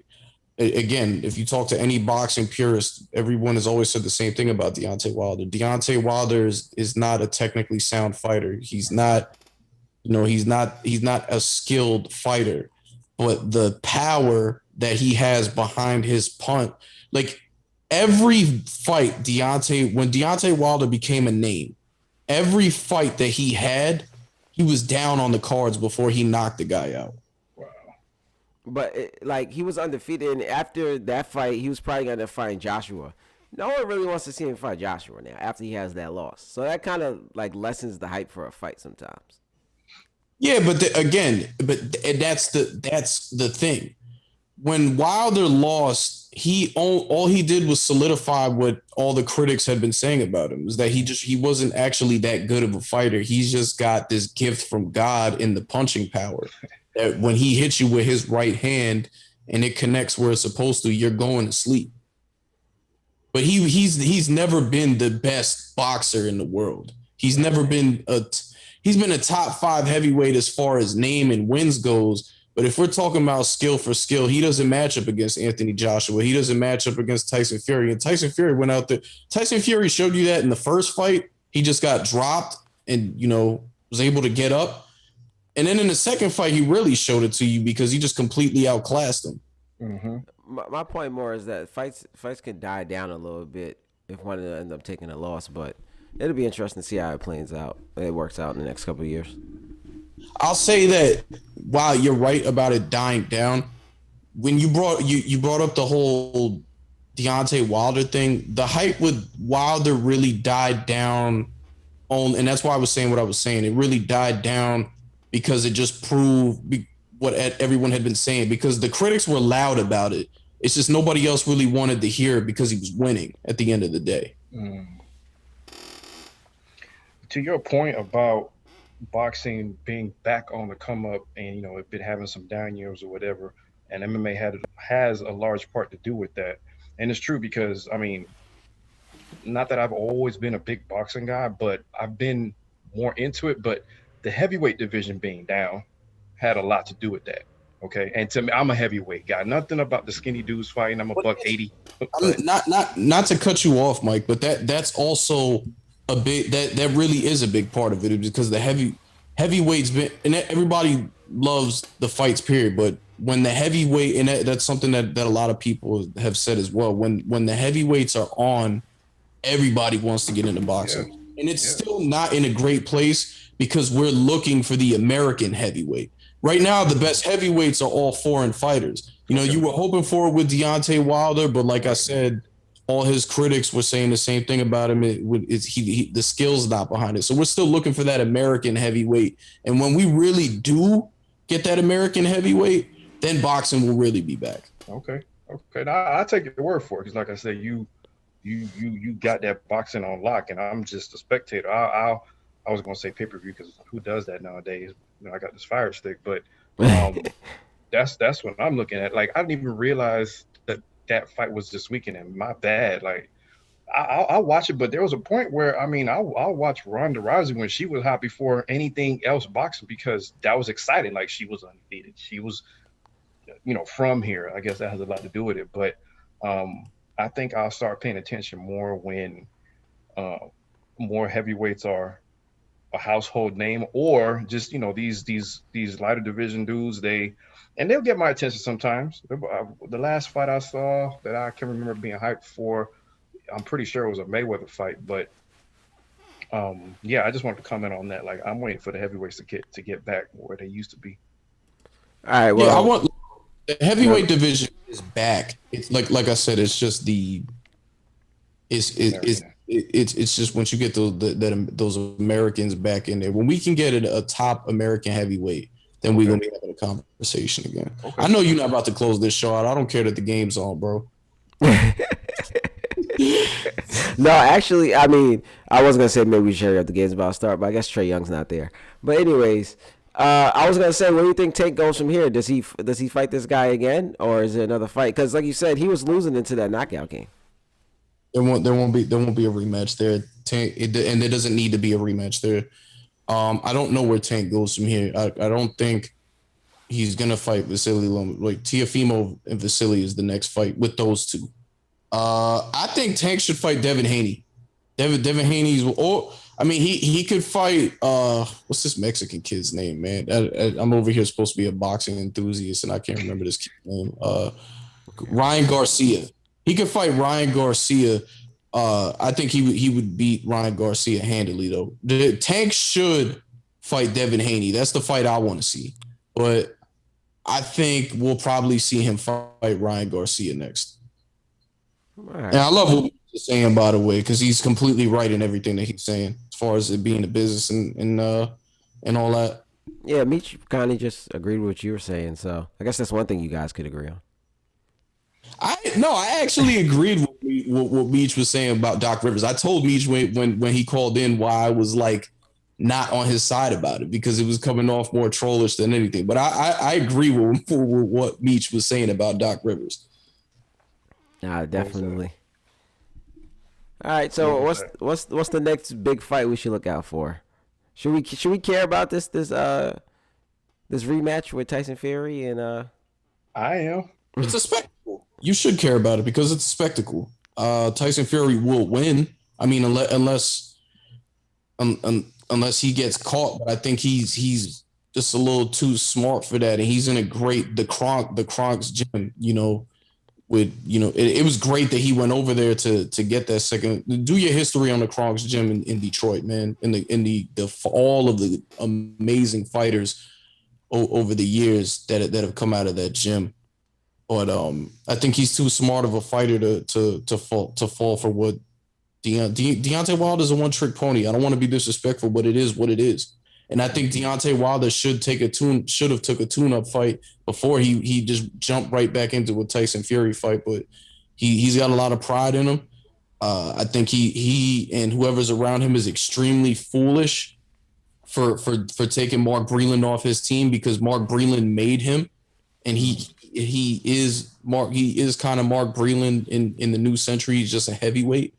Again, if you talk to any boxing purist, everyone has always said the same thing about Deontay Wilder. Deontay Wilder is not a technically sound fighter. He's not, he's not a skilled fighter. But the power that he has behind his punt, like every fight when Deontay Wilder became a name, every fight that he had, he was down on the cards before he knocked the guy out. Wow. But he was undefeated, and after that fight, he was probably going to fight Joshua. No one really wants to see him fight Joshua now after he has that loss. So that kind of lessens the hype for a fight sometimes. Yeah, but that's the thing. When Wilder lost, all he did was solidify what all the critics had been saying about him, was that he wasn't actually that good of a fighter. He's just got this gift from God in the punching power, that when he hits you with his right hand and it connects where it's supposed to, you're going to sleep. But he's never been the best boxer in the world. He's never been He's been a top 5 heavyweight as far as name and wins goes. But if we're talking about skill for skill, he doesn't match up against Anthony Joshua. He doesn't match up against Tyson Fury. And Tyson Fury went out there. Tyson Fury showed you that in the first fight. He just got dropped and, was able to get up. And then in the second fight, he really showed it to you because he just completely outclassed him. Mm-hmm. My point more is that fights can die down a little bit if one of them end up taking a loss, but it'll be interesting to see how it works out in the next couple of years. I'll say that while you're right about it dying down, when you brought up the whole Deontay Wilder thing, the hype with Wilder really died down and that's why I was saying what I was saying. It really died down because it just proved what everyone had been saying, because the critics were loud about it. It's just nobody else really wanted to hear it because he was winning at the end of the day. Mm. To your point about boxing being back on the come up, and it been having some down years or whatever, and MMA has a large part to do with that. And it's true because not that I've always been a big boxing guy, but I've been more into it. But the heavyweight division being down had a lot to do with that. Okay, and to me, I'm a heavyweight guy. Nothing about the skinny dudes fighting. I'm a $180. Not to cut you off, Mike, but that's also a big that really is a big part of it, because the heavyweights been, and everybody loves the fights, period. But when the heavyweight, and that's something that a lot of people have said as well, when the heavyweights are on, everybody wants to get into boxing. Yeah. And it's still not in a great place because we're looking for the American heavyweight. Right now, the best heavyweights are all foreign fighters. You were hoping for it with Deontay Wilder, but like I said, all his critics were saying the same thing about him. The skill's not behind it. So we're still looking for that American heavyweight. And when we really do get that American heavyweight, then boxing will really be back. Okay. Now, I'll take your word for it, because like I said, you got that boxing on lock, and I'm just a spectator. I was going to say pay-per-view, because who does that nowadays? I got this Fire Stick, but that's what I'm looking at. I didn't even realize that fight was this weekend, and my bad. I'll watch it, but there was a point where I mean, I'll watch Ronda Rousey when she was hot before anything else boxing because that was exciting. Like she was undefeated. She was, from here. I guess that has a lot to do with it. But I think I'll start paying attention more when uh, more heavyweights are a household name, or just these lighter division dudes. They'll get my attention sometimes. The last fight I saw that I can remember being hyped for, I'm pretty sure it was a Mayweather fight, but yeah, I just wanted to comment on that. Like, I'm waiting for the heavyweights to get back where they used to be. All right, Yeah, I well, want the heavyweight division is back. It's like I said, it's just the American. it's just once you get those Americans back in there, when we can get a top American heavyweight, then we're gonna Okay. be having a conversation again. I Okay. know you're not about to close this show out. I don't care that the game's on, bro. no, actually, I mean, I was gonna say maybe we should hurry up the game's about to start, but I guess Trey Young's not there. But anyways, I was gonna say, where do you think Tank goes from here? Does he fight this guy again, or is it another fight? Because like you said, he was losing into that knockout game. There won't be a rematch there. And there doesn't need to be a rematch there. I don't know where Tank goes from here. I don't think he's gonna fight Vasily Lomachenko. Like Teofimo and Vasily is the next fight with those two. I think Tank should fight Devin Haney. Devin Haney's, or I mean, he could fight. What's this Mexican kid's name, man? I'm over here supposed to be a boxing enthusiast, and I can't remember this kid's name. Ryan Garcia. He could fight Ryan Garcia. I think he would beat Ryan Garcia handily, though. The Tank should fight Devin Haney. That's the fight I want to see. But I think we'll probably see him fight Ryan Garcia next. All And right. I love what he's saying, by the way, because he's completely right in everything that he's saying as far as it being a business and all that. Yeah, Meech kind of just agreed with what you were saying, so I guess that's one thing you guys could agree on. I actually agreed with what Meech was saying about Doc Rivers. I told Meech when he called in why I was like not on his side about it because it was coming off more trollish than anything. But I agree with what Meech was saying about Doc Rivers. Nah, What was that? definitely. All right, What so was what's that? what's the next big fight we should look out for? Should we care about this rematch with Tyson Fury and I am. It's a spectacle. You should care about it because it's a spectacle. Tyson Fury will win. I mean, unless he gets caught, but I think he's just a little too smart for that, and he's in the Kronk's gym. It was great that he went over there to get that second. Do your history on the Kronk's gym in Detroit, man. In the all of the amazing fighters over the years that have come out of that gym. But I think he's too smart of a fighter to fall for what Deontay Wilder's a one trick pony. I don't want to be disrespectful, but it is what it is. And I think Deontay Wilder should have took a tune up fight before he just jumped right back into a Tyson Fury fight. But he's got a lot of pride in him. I think he and whoever's around him is extremely foolish for taking Mark Breland off his team because Mark Breland made him, and he is kind of Mark Breland in the new century. He's just a heavyweight.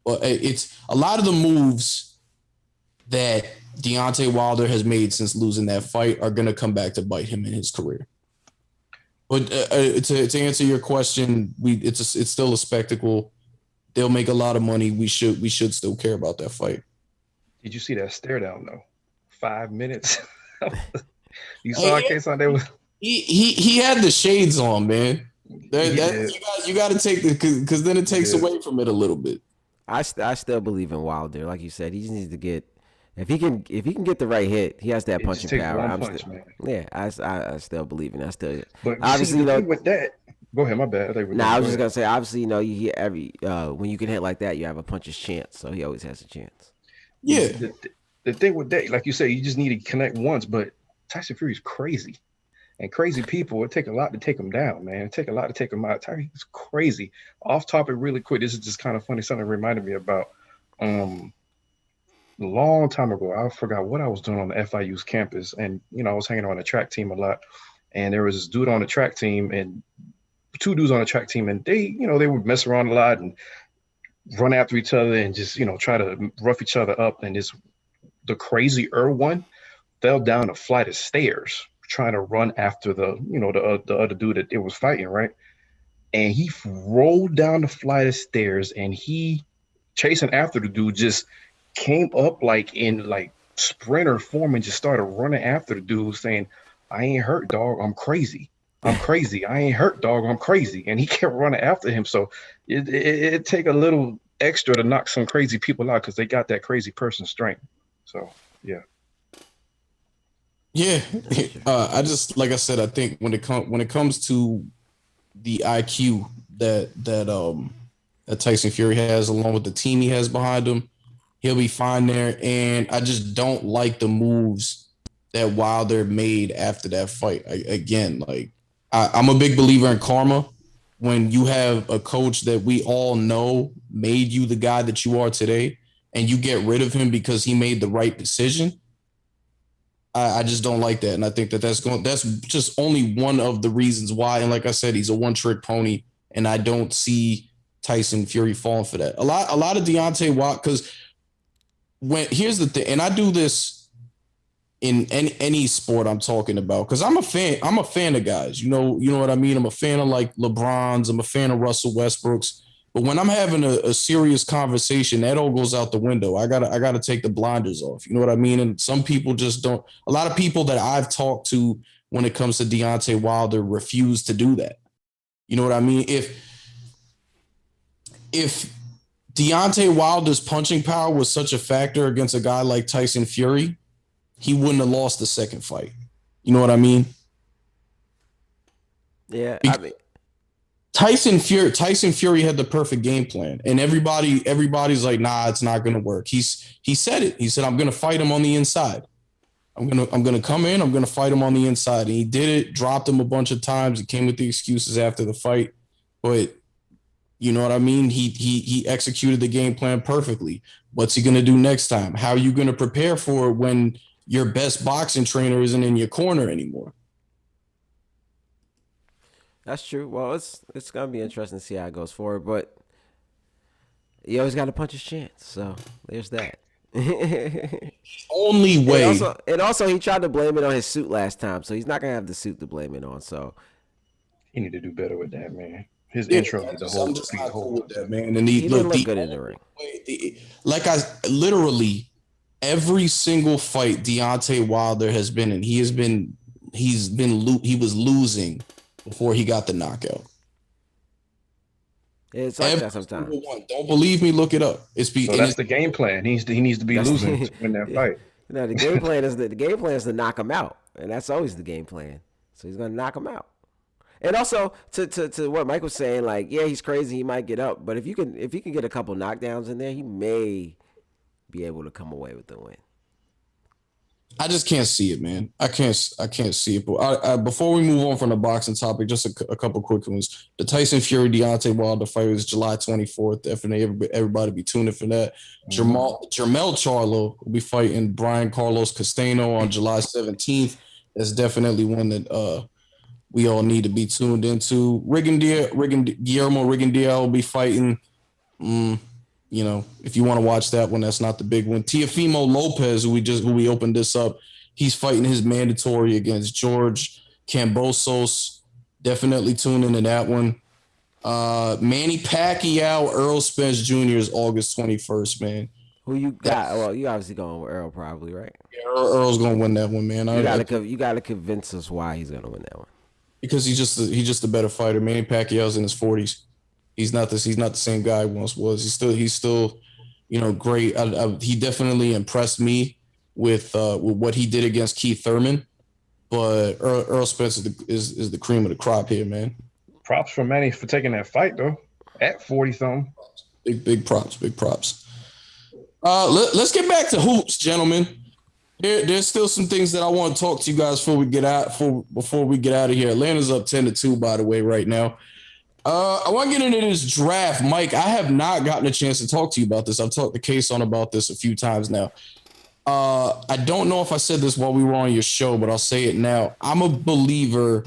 But it's a lot of the moves that Deontay Wilder has made since losing that fight are going to come back to bite him in his career. But to answer your question, it's still a spectacle. They'll make a lot of money. We should still care about that fight. Did you see that stare down though? 5 minutes. You saw it, Hey, Kayson? They was he had the shades on, man. he did. You got to take the because then it He takes did. away from it a little bit. I still believe in Wilder. Like you said, he just needs to get if he can get the right hit, he has that It just punching takes power. one I'm punch, still man. yeah, I still believe in. It. I still But you see, obviously the you know. thing with that, go ahead. My bad. I think we're Nah, done. I Go was just ahead. gonna say obviously you know you hear every when you can hit like that you have a puncher's chance. So he always has a chance. Yeah, The thing with that, like you say, you just need to connect once. But Tyson Fury's crazy, and crazy people. It take a lot to take him down, man. It take a lot to take him out. Tyson crazy. Off topic, really quick. This is just kind of funny. Something reminded me about um a long time ago. I forgot what I was doing on the FIU's campus, and I was hanging on the track team a lot. And there was this dude on the track team, and two dudes on the track team, and they would mess around a lot, and run after each other and just, try to rough each other up. And the crazier one fell down a flight of stairs trying to run after the other dude that it was fighting, right? And he rolled down the flight of stairs and he chasing after the dude just came up like in like sprinter form and just started running after the dude saying, I ain't hurt, dog. I'm crazy. I'm crazy. I ain't hurt, dog. I'm crazy. And he kept running after him. So it take a little extra to knock some crazy people out because they got that crazy person strength. So, yeah. Yeah. I just, like I said, I think when it comes to the IQ that Tyson Fury has, along with the team he has behind him, he'll be fine there. And I just don't like the moves that Wilder made after that fight. I'm a big believer in karma. When you have a coach that we all know made you the guy that you are today, and you get rid of him because he made the right decision, I just don't like that. And I think that's just only one of the reasons why. And like I said, he's a one-trick pony, and I don't see Tyson Fury falling for that. A lot of Deontay Wilder, because here's the thing, and I do this in any sport I'm talking about, because I'm a fan of guys. You know what I mean? I'm a fan of like LeBron's, I'm a fan of Russell Westbrook's. But when I'm having a serious conversation, that all goes out the window. I gotta take the blinders off. You know what I mean? And some people just don't. A lot of people that I've talked to when it comes to Deontay Wilder refuse to do that. You know what I mean? If Deontay Wilder's punching power was such a factor against a guy like Tyson Fury, he wouldn't have lost the second fight. You know what I mean? Yeah, I mean, Tyson Fury had the perfect game plan, and everybody's like, nah, it's not gonna work. He said it. He said, I'm gonna fight him on the inside. I'm gonna come in. I'm gonna fight him on the inside, and he did it. Dropped him a bunch of times. He came with the excuses after the fight, but you know what I mean? He executed the game plan perfectly. What's he gonna do next time? How are you gonna prepare for it when your best boxing trainer isn't in your corner anymore? that's true. Well, it's gonna be interesting to see how it goes forward, but he always got to punch his chance. So there's that. Only way. And also, he tried to blame it on his suit last time, so he's not gonna have the suit to blame it on. So He need to do better with that, man. His intro, I'm the just not cool whole with that, man. And he didn't look good in the ring. Like I literally every single fight Deontay Wilder has been in, he was losing before he got the knockout. It's like that sometimes. Don't believe me? Look it up. So that's the game plan. He needs to be losing to win that fight. No, the game plan is to knock him out, and that's always the game plan. So he's gonna knock him out. And also to what Mike was saying, like, yeah, he's crazy. He might get up, but if he can get a couple knockdowns in there, he may be able to come away with the win. I just can't see it, man. I can't see it. But before we move on from the boxing topic, just a couple quick ones. The Tyson Fury Deontay Wilder fight was July 24th. Definitely everybody be tuning for that. Jermell Charlo will be fighting Brian Carlos Castano on July 17th. That's definitely one that we all need to be tuned into. Guillermo Rigondeaux will be fighting. If you want to watch that one, that's not the big one. Teofimo Lopez, who we opened this up, he's fighting his mandatory against George Kambosos. Definitely tune into that one. Manny Pacquiao, Earl Spence Jr. is August 21st, man. Who you got? Well, you obviously going with Earl, probably, right? Yeah, Earl's gonna win that one, man. You gotta convince us why he's gonna win that one. Because he's just a better fighter. Manny Pacquiao's in his 40s. He's not the same guy he once was. He's still, great. He definitely impressed me with what he did against Keith Thurman. But Earl Spence is the cream of the crop here, man. Props for Manny for taking that fight though. At 40-something. Big props. Let's get back to hoops, gentlemen. There's still some things that I want to talk to you guys before we get out of here. Atlanta's up 10-2, by the way, right now. I want to get into this draft, Mike. I have not gotten a chance to talk to you about this. I've talked to Kayson about this a few times now. I don't know if I said this while we were on your show, but I'll say it now. I'm a believer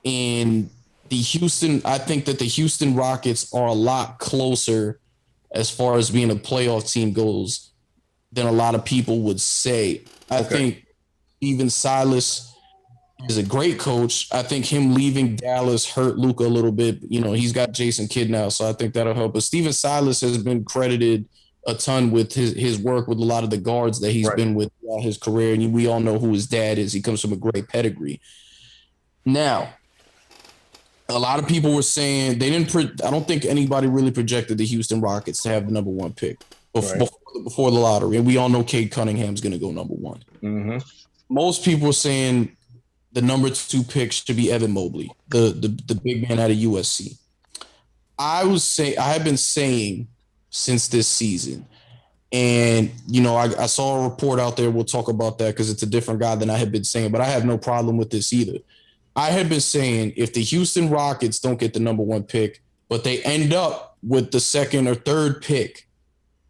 in the Houston. I think that the Houston Rockets are a lot closer as far as being a playoff team goes than a lot of people would say. I think even Silas is a great coach. I think him leaving Dallas hurt Luka a little bit. You know, he's got Jason Kidd now, so I think that'll help. But Steven Silas has been credited a ton with his work with a lot of the guards that he's been with throughout his career. And we all know who his dad is. He comes from a great pedigree. Now, a lot of people were saying I don't think anybody really projected the Houston Rockets to have the number 1 pick before the lottery. And we all know Cade Cunningham's going to go number 1. Mm-hmm. Most people were saying the number 2 pick should be Evan Mobley, the big man out of USC. I have been saying since this season, and I saw a report out there. We'll talk about that because it's a different guy than I had been saying, but I have no problem with this either. I had been saying if the Houston Rockets don't get the number 1 pick, but they end up with the 2nd or 3rd pick,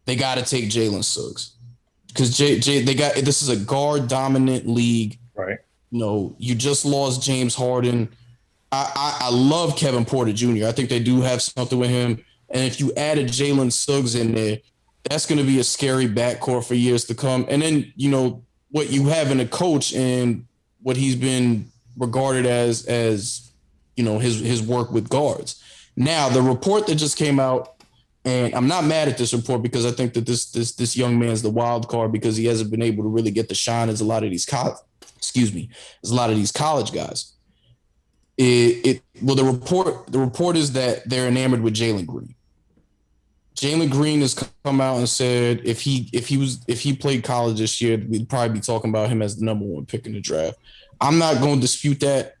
they got to take Jalen Suggs because this is a guard dominant league. Right. You just lost James Harden. I love Kevin Porter Jr. I think they do have something with him. And if you added Jalen Suggs in there, that's going to be a scary backcourt for years to come. And then, what you have in a coach and what he's been regarded as his work with guards. Now, the report that just came out, and I'm not mad at this report because I think that this young man's the wild card because he hasn't been able to really get the shine as a lot of these college guys. The report is that they're enamored with Jalen Green. Jalen Green has come out and said if he played college this year, we'd probably be talking about him as the number 1 pick in the draft. I'm not going to dispute that.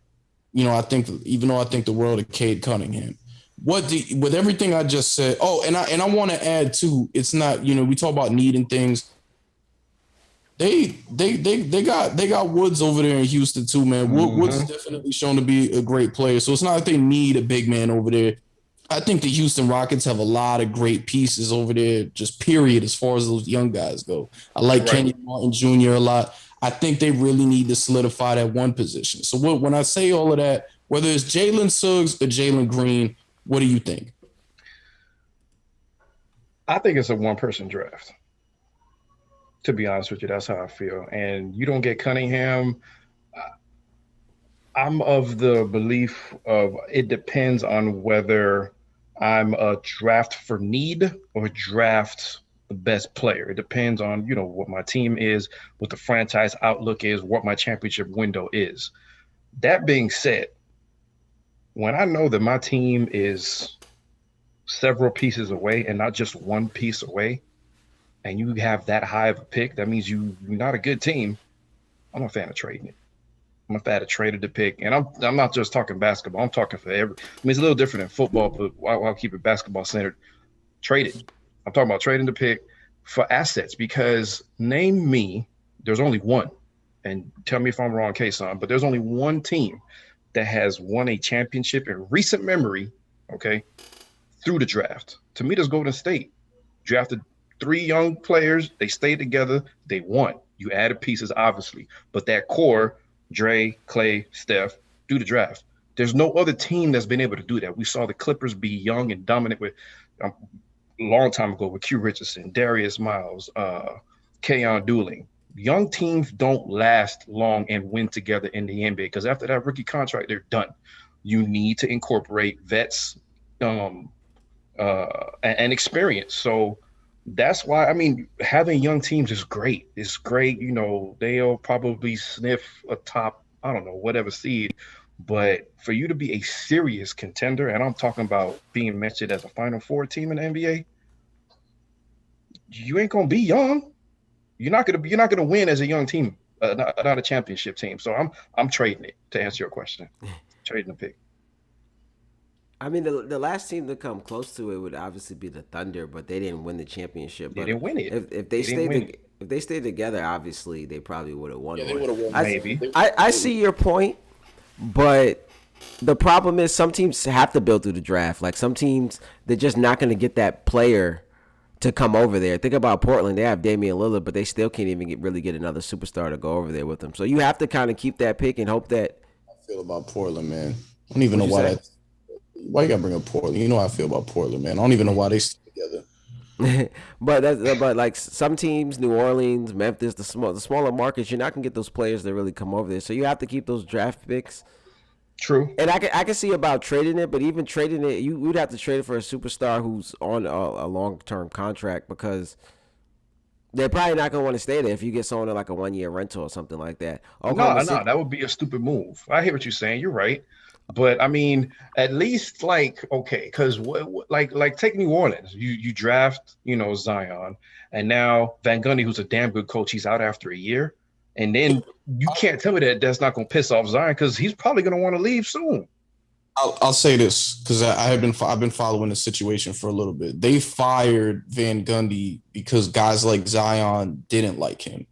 I think the world of Cade Cunningham. With everything I just said. Oh, and I want to add too. It's not we talk about needing things. They got Woods over there in Houston too, man. Mm-hmm. Woods is definitely shown to be a great player. So it's not like they need a big man over there. I think the Houston Rockets have a lot of great pieces over there, just period, as far as those young guys go. I like Kenny Martin Jr. a lot. I think they really need to solidify that 1 position. So when I say all of that, whether it's Jalen Suggs or Jalen Green, what do you think? I think it's a 1-person draft. To be honest with you, that's how I feel. And you don't get Cunningham. I'm of the belief of it depends on whether I'm a draft for need or draft the best player. It depends on, what my team is, what the franchise outlook is, what my championship window is. That being said, when I know that my team is several pieces away and not just 1 piece away, and you have that high of a pick, that means you're not a good team. I'm a fan of trading it. I'm a fan of trading the pick. And I'm not just talking basketball. I'm talking for every. It's a little different in football, but I'll keep it basketball centered. Trade it. I'm talking about trading the pick for assets because name me, there's only one, and tell me if I'm wrong, Kayson, but there's only one team that has won a championship in recent memory, through the draft. To me, that's Golden State. Drafted 3 young players. They stayed together. They won. You added pieces, obviously. But that core, Dre, Clay, Steph, do the draft. There's no other team that's been able to do that. We saw the Clippers be young and dominant with a long time ago with Q Richardson, Darius Miles, Keon Dooling. Young teams don't last long and win together in the NBA because after that rookie contract, they're done. You need to incorporate vets and experience. So that's why, having young teams is great. It's great. They'll probably sniff a top, whatever seed. But for you to be a serious contender, and I'm talking about being mentioned as a Final Four team in the NBA, you ain't gonna be young. You're not gonna win as a young team, not a championship team. So I'm trading it to answer your question. Trading the pick. The last team to come close to it would obviously be the Thunder, but they didn't win the championship. They didn't win it. If they stayed together, obviously they probably would have won. Yeah, they would have won. Maybe. I see your point, but the problem is some teams have to build through the draft. Like some teams, they're just not going to get that player to come over there. Think about Portland. They have Damian Lillard, but they still can't even really get another superstar to go over there with them. So you have to kind of keep that pick and hope that. I feel about Portland, man. I don't even know why you got to bring up Portland. You know how I feel about Portland, man. I don't even know why they stay together. but like some teams, New Orleans, Memphis, the smaller markets, you're not gonna get those players that really come over there. So you have to keep those draft picks. True. And I can see about trading it, but even trading it, you would have to trade it for a superstar who's on a long term contract because they're probably not gonna want to stay there if you get someone in like a 1 year rental or something like that. No, Oklahoma no, City, that would be a stupid move. I hear what you're saying. You're right. But I mean, at least like okay, because like take New Orleans. You draft Zion, and now Van Gundy, who's a damn good coach, he's out after a year, and then you can't tell me that that's not going to piss off Zion because he's probably going to want to leave soon. I'll say this because I've been following the situation for a little bit. They fired Van Gundy because guys like Zion didn't like him.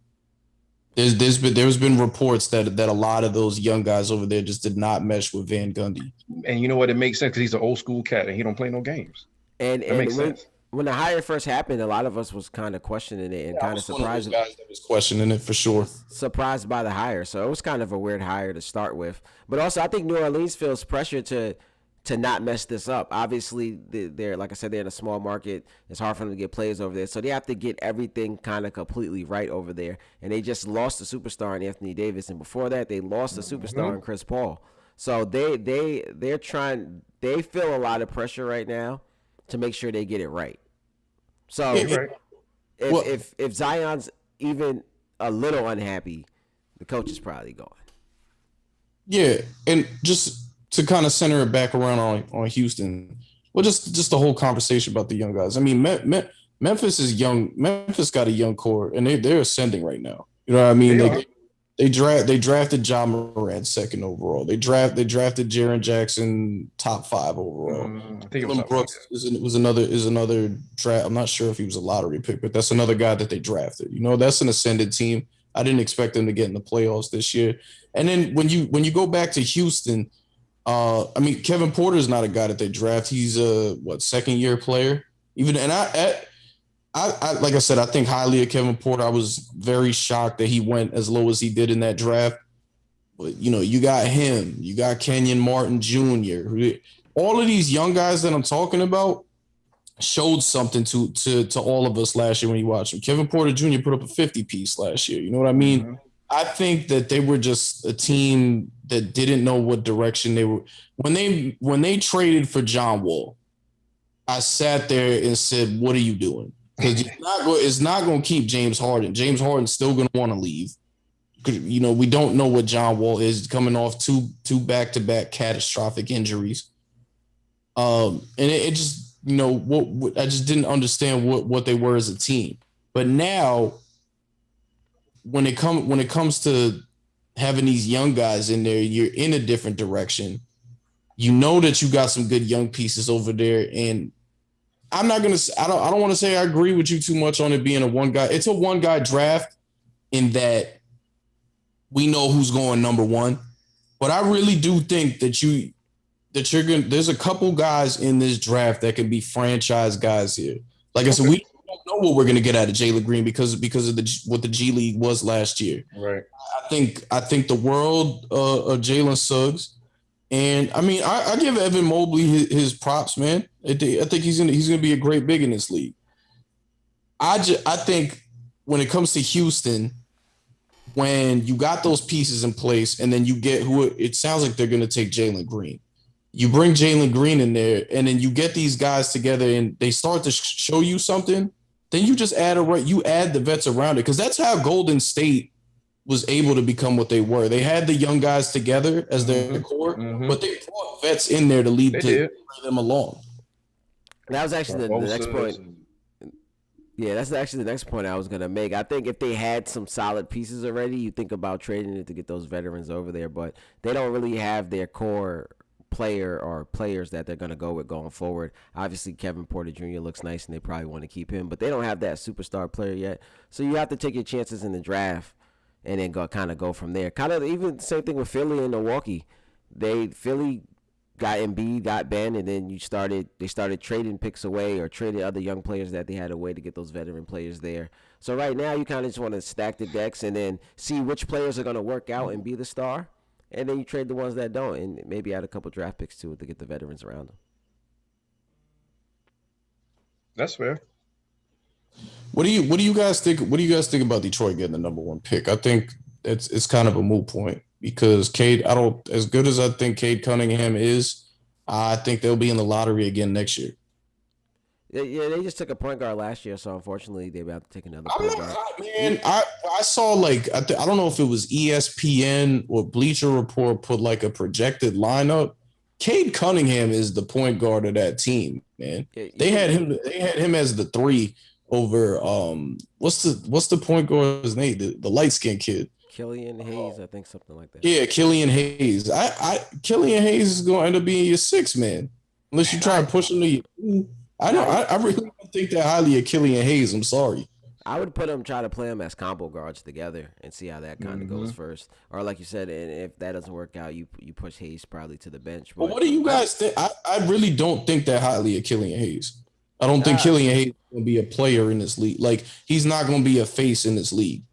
There's been reports that a lot of those young guys over there just did not mesh with Van Gundy. And you know what? It makes sense because he's an old school cat and he don't play no games. That makes and sense. when the hire first happened, a lot of us was kind of questioning it and I kind of was one of those surprised guys that was questioning it for sure. by the hire. So it was kind of a weird hire to start with. But also, I think New Orleans feels pressure to not mess this up. Obviously, they're like I said, they're in a small market. It's hard for them to get players over there, so they have to get everything kind of completely right over there. And they just lost a superstar in Anthony Davis, and before that, they lost a superstar in Chris Paul. So they're trying. They feel a lot of pressure right now to make sure they get it right. Yeah, So you're right. if Zion's even a little unhappy, the coach is probably gone. Yeah, and just to kind of center it back around on Houston, well, just the whole conversation about the young guys. I mean, Memphis is young. Memphis got a young core, and they're ascending right now. You know what I mean? They are. They drafted John Morant second overall. They drafted Jaren Jackson top 5 overall. I think it was Dylan something like Brooks is another draft. I'm not sure if he was a lottery pick, but that's another guy that they drafted. You know, that's an ascended team. I didn't expect them to get in the playoffs this year. And then when you go back to Houston, I mean, Kevin Porter is not a guy that they draft. He's a second year player. Even and I like I said, I think highly of Kevin Porter. I was very shocked that he went as low as he did in that draft. But you got him, you got Kenyon Martin Jr. All of these young guys that I'm talking about showed something to all of us last year when you watched him. Kevin Porter Jr. put up a 50 piece last year. You know what I mean? Mm-hmm. I think that they were just a team that didn't know what direction they were when they traded for John Wall. I sat there and said, "What are you doing?" Because it's not going to keep James Harden. James Harden's still going to want to leave. We don't know what John Wall is coming off two back-to-back catastrophic injuries. And it just what I just didn't understand what they were as a team. But now, when it comes to having these young guys in there, you're in a different direction. You know that you got some good young pieces over there, and I don't want to say I agree with you too much on it being a one guy. It's a one guy draft in that we know who's going number one, but I really do think that there's a couple guys in this draft that can be franchise guys here. Like I said, we don't know what we're going to get out of Jalen Green because of what the G League was last year. Right. I think the world of Jalen Suggs. And I mean, I give Evan Mobley his props, man. I think he's gonna be a great big in this league. I think when it comes to Houston, when you got those pieces in place, and then you get who it sounds like they're gonna take Jalen Green. You bring Jalen Green in there, and then you get these guys together, and they start to show you something. Then you just add the vets around it, because that's how Golden State was able to become what they were. They had the young guys together as their core, but they brought vets in there to lead bring them along. That was actually the next point. Yeah, that's actually the next point I was going to make. I think if they had some solid pieces already, you think about trading it to get those veterans over there, but they don't really have their core player or players that they're going to go with going forward. Obviously, Kevin Porter Jr. looks nice, and they probably want to keep him, but they don't have that superstar player yet. So you have to take your chances in the draft and then go from there. Kind of even the same thing with Philly and Milwaukee. Philly got Embiid, got Ben, and then they started trading picks away or traded other young players that they had away to get those veteran players there. So right now you kind of just want to stack the decks and then see which players are going to work out and be the star, and then you trade the ones that don't, and maybe add a couple draft picks to it to get the veterans around them. That's fair. What do you guys think? What do you guys think about Detroit getting the number one pick? I think it's kind of a moot point because Cade. I don't as good as I think Cade Cunningham is. I think they'll be in the lottery again next year. Yeah, they just took a point guard last year, so unfortunately they about to take another I'm point not guard. man. I saw like I don't know if it was ESPN or Bleacher Report put like a projected lineup. Cade Cunningham is the point guard of that team, man. Yeah, They had him. They had him as the three over what's the point guard's name? The light skinned kid. Killian Hayes, I think something like that. Yeah, Killian Hayes. Killian Hayes is going to end up being your six man unless you try to push him to you. I really don't think that highly of Killian Hayes. I'm sorry. I would try to play them as combo guards together and see how that kind of goes first. Or like you said, and if that doesn't work out, you push Hayes probably to the bench. But what do you guys think? I really don't think that highly of Killian Hayes. I don't think Killian Hayes is going to be a player in this league. Like, he's not going to be a face in this league.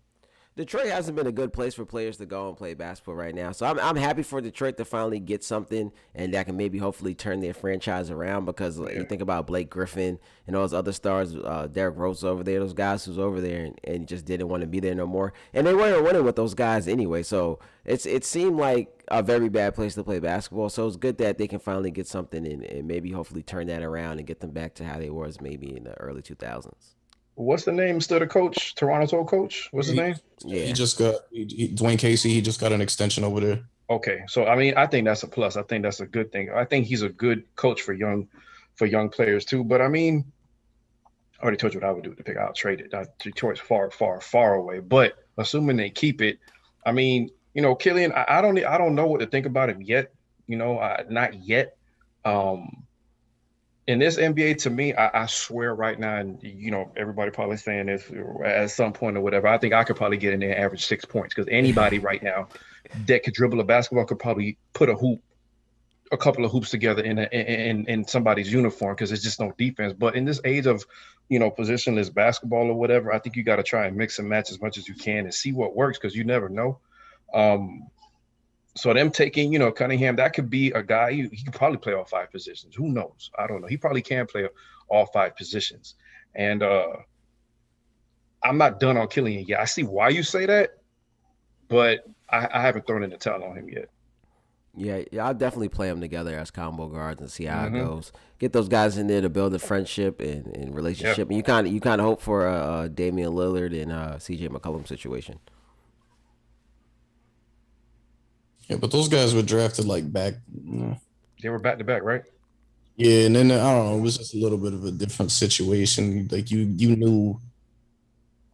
Detroit hasn't been a good place for players to go and play basketball right now. So I'm happy for Detroit to finally get something and that can maybe hopefully turn their franchise around because you think about Blake Griffin and those other stars, Derrick Rose over there, those guys who's over there and just didn't want to be there no more. And they weren't winning with those guys anyway. So it seemed like a very bad place to play basketball. So it's good that they can finally get something and maybe hopefully turn that around and get them back to how they was maybe in the early 2000s. What's the name still the coach? Toronto coach? What's his name? Yeah. He just got Dwayne Casey. He just got an extension over there. Okay. So, I mean, I think that's a plus. I think that's a good thing. I think he's a good coach for young players too. But I mean, I already told you what I would do to pick out trade it. Detroit's far, far, far away. But assuming they keep it, I mean, you know, Killian, I don't know what to think about him yet. You know, not yet. In this NBA, to me, I swear right now, and you know, everybody probably saying this at some point or whatever. I think I could probably get in there and average 6 points because anybody right now that could dribble a basketball could probably put a couple of hoops together in somebody's uniform because it's just no defense. But in this age of, you know, positionless basketball or whatever, I think you got to try and mix and match as much as you can and see what works because you never know. So them taking, you know, Cunningham, that could be a guy, he could probably play all five positions. Who knows? I don't know. He probably can play all five positions. And I'm not done on Killian yet. I see why you say that, but I haven't thrown in the towel on him yet. Yeah, I'll definitely play them together as combo guards and see how it goes. Get those guys in there to build a friendship and relationship. And you kind of hope for a Damian Lillard and C.J. McCollum situation. Yeah, but those guys were drafted like back. They were back to back, right? Yeah, and then I don't know. It was just a little bit of a different situation. Like you knew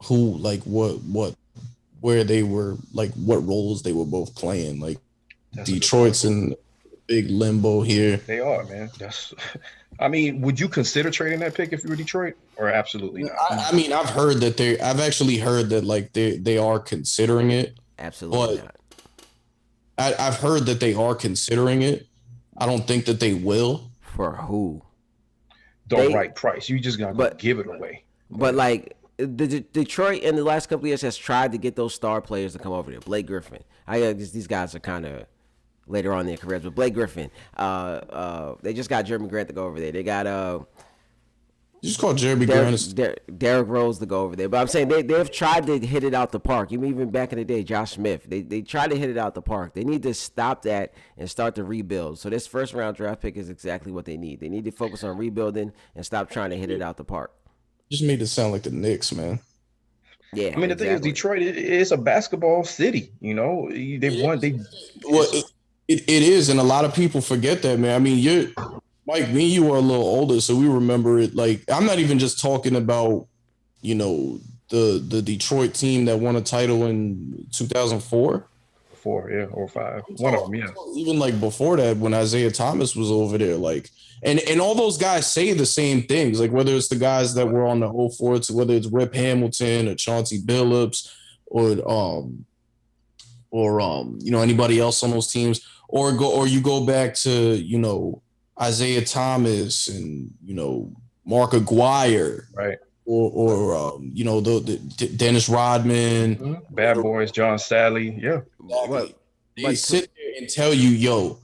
who, like what, where they were, like what roles they were both playing. Like that's Detroit's in big limbo here. They are, man. I mean, would you consider trading that pick if you were Detroit, or absolutely not? I mean, I've actually heard that like they are considering it. Absolutely not. I've heard that they are considering it. I don't think that they will. For who? The right price. You just gotta give it away. But like the Detroit in the last couple of years has tried to get those star players to come over there. Blake Griffin. These guys are kind of later on in their careers, but Blake Griffin. They just got Jeremy Grant to go over there. They got you just call Jeremy Grant Derrick Rose to go over there. But I'm saying they've tried to hit it out the park. Even back in the day, Josh Smith. They tried to hit it out the park. They need to stop that and start to rebuild. So this first round draft pick is exactly what they need. They need to focus on rebuilding and stop trying to hit it out the park. Just made it sound like the Knicks, man. Yeah, I mean, the thing is, Detroit is a basketball city. You know, they won. Well, it is, and a lot of people forget that, man. I mean, Mike, me and you are a little older, so we remember it. Like, I'm not even just talking about, you know, the Detroit team that won a title in 2004. 4, yeah, or 5. One of them, yeah. Even like before that, when Isaiah Thomas was over there, like, and all those guys say the same things. Like, whether it's the guys that were on the 04, whether it's Rip Hamilton or Chauncey Billups or you know, anybody else on those teams, or you go back to, you know, Isaiah Thomas and, you know, Mark Aguirre, right? Or you know, the Dennis Rodman, Bad Boys, John Sally, yeah. Exactly. They sit there and tell you, yo,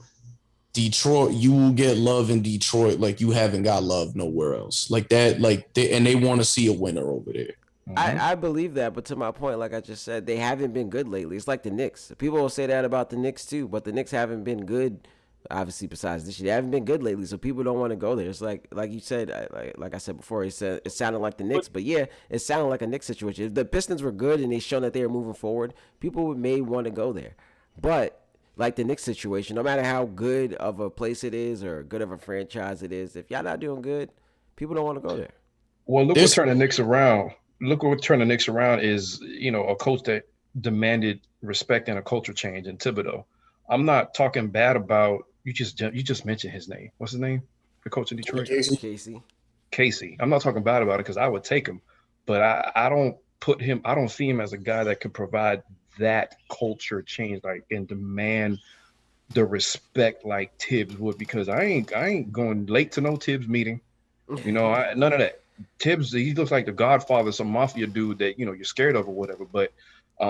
Detroit, you will get love in Detroit like you haven't got love nowhere else. Like that, they want to see a winner over there. I believe that, but to my point, like I just said, they haven't been good lately. It's like the Knicks. People will say that about the Knicks too, but the Knicks haven't been good. Obviously, besides this year, they haven't been good lately, so people don't want to go there. It's like you said, like I said before, it sounded like the Knicks, but yeah, it sounded like a Knicks situation. If the Pistons were good and they shown that they were moving forward, people may want to go there. But like the Knicks situation, no matter how good of a place it is or good of a franchise it is, if y'all not doing good, people don't want to go there. Well, look what turned the Knicks around. Look what turned the Knicks around is, a coach that demanded respect and a culture change in Thibodeau. I'm not talking bad about you just mentioned his name. What's his name? The coach in Detroit? Casey. I'm not talking bad about it because I would take him, but I don't see him as a guy that could provide that culture change, like, and demand the respect like Tibbs would, because I ain't going late to no Tibbs meeting. None of that. Tibbs, he looks like the Godfather, some mafia dude that you're scared of or whatever. But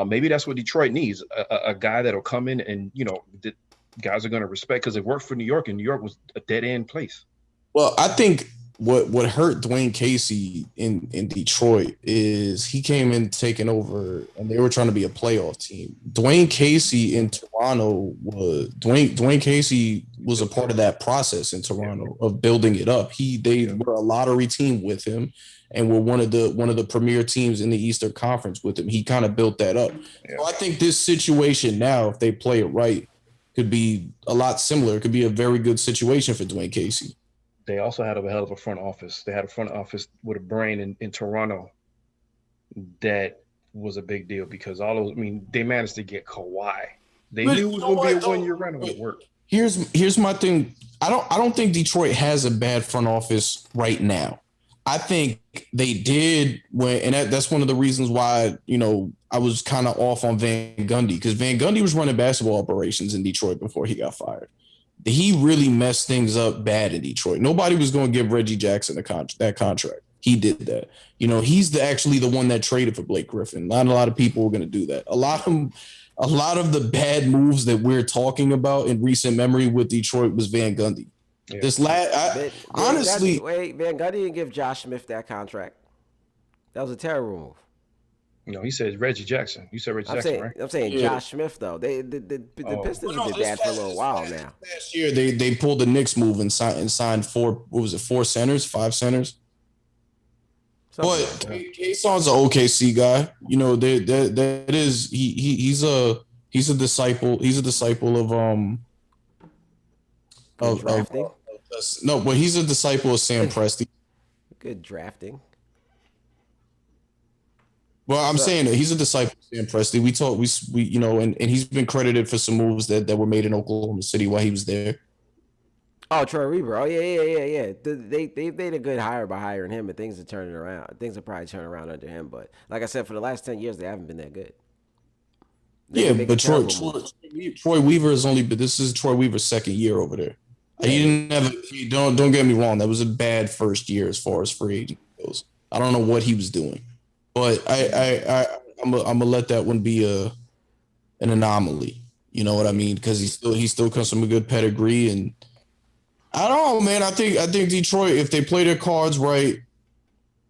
maybe that's what Detroit needs: a guy that'll come in and the guys are going to respect, because it worked for New York, and New York was a dead end place. Well, I think what hurt Dwayne Casey in Detroit is he came in taking over, and they were trying to be a playoff team. Dwayne Casey in Toronto Dwayne Casey was a part of that process in Toronto of building it up. They were a lottery team with him, and were one of the premier teams in the Eastern Conference with him. He kind of built that up. Yeah. So I think this situation now, if they play it right, could be a lot similar. It could be a very good situation for Dwayne Casey. They also had a hell of a front office. They had a front office with a brain in Toronto that was a big deal, because they managed to get Kawhi. They knew it was going to be a 1 year run. It worked. Here's my thing. I don't think Detroit has a bad front office right now. I think they did that's one of the reasons why, I was kind of off on Van Gundy, because Van Gundy was running basketball operations in Detroit before he got fired. He really messed things up bad in Detroit. Nobody was going to give Reggie Jackson that contract. He did that. He's actually the one that traded for Blake Griffin. Not a lot of people were going to do that. A lot of the bad moves that we're talking about in recent memory with Detroit was Van Gundy. Yeah. Honestly, Van Gundy didn't give Josh Smith that contract. That was a terrible move. No, he said Reggie Jackson. You said Reggie Jackson, right? I'm saying Josh Smith, though. The Pistons have been bad for a little while now. Last year, they pulled the Knicks move and signed 4 centers, 5 centers. But Kayson's an OKC guy. That is he's a disciple. He's a disciple of drafting. No, but he's a disciple of Sam Presti. Good drafting. Well, I'm saying that he's a disciple of Sam Presti. And he's been credited for some moves that were made in Oklahoma City while he was there. Oh, Troy Weaver. Oh, yeah. They made a good hire by hiring him, and things are turning around. Things are probably turning around under him. But like I said, for the last 10 years, they haven't been that good. But Troy Weaver this is Troy Weaver's second year over there. He didn't have. Don't get me wrong. That was a bad first year as far as free agent goes. I don't know what he was doing. But I'm gonna let that one be an anomaly. You know what I mean? Because he still comes from a good pedigree, and I don't know, man. I think Detroit, if they play their cards right,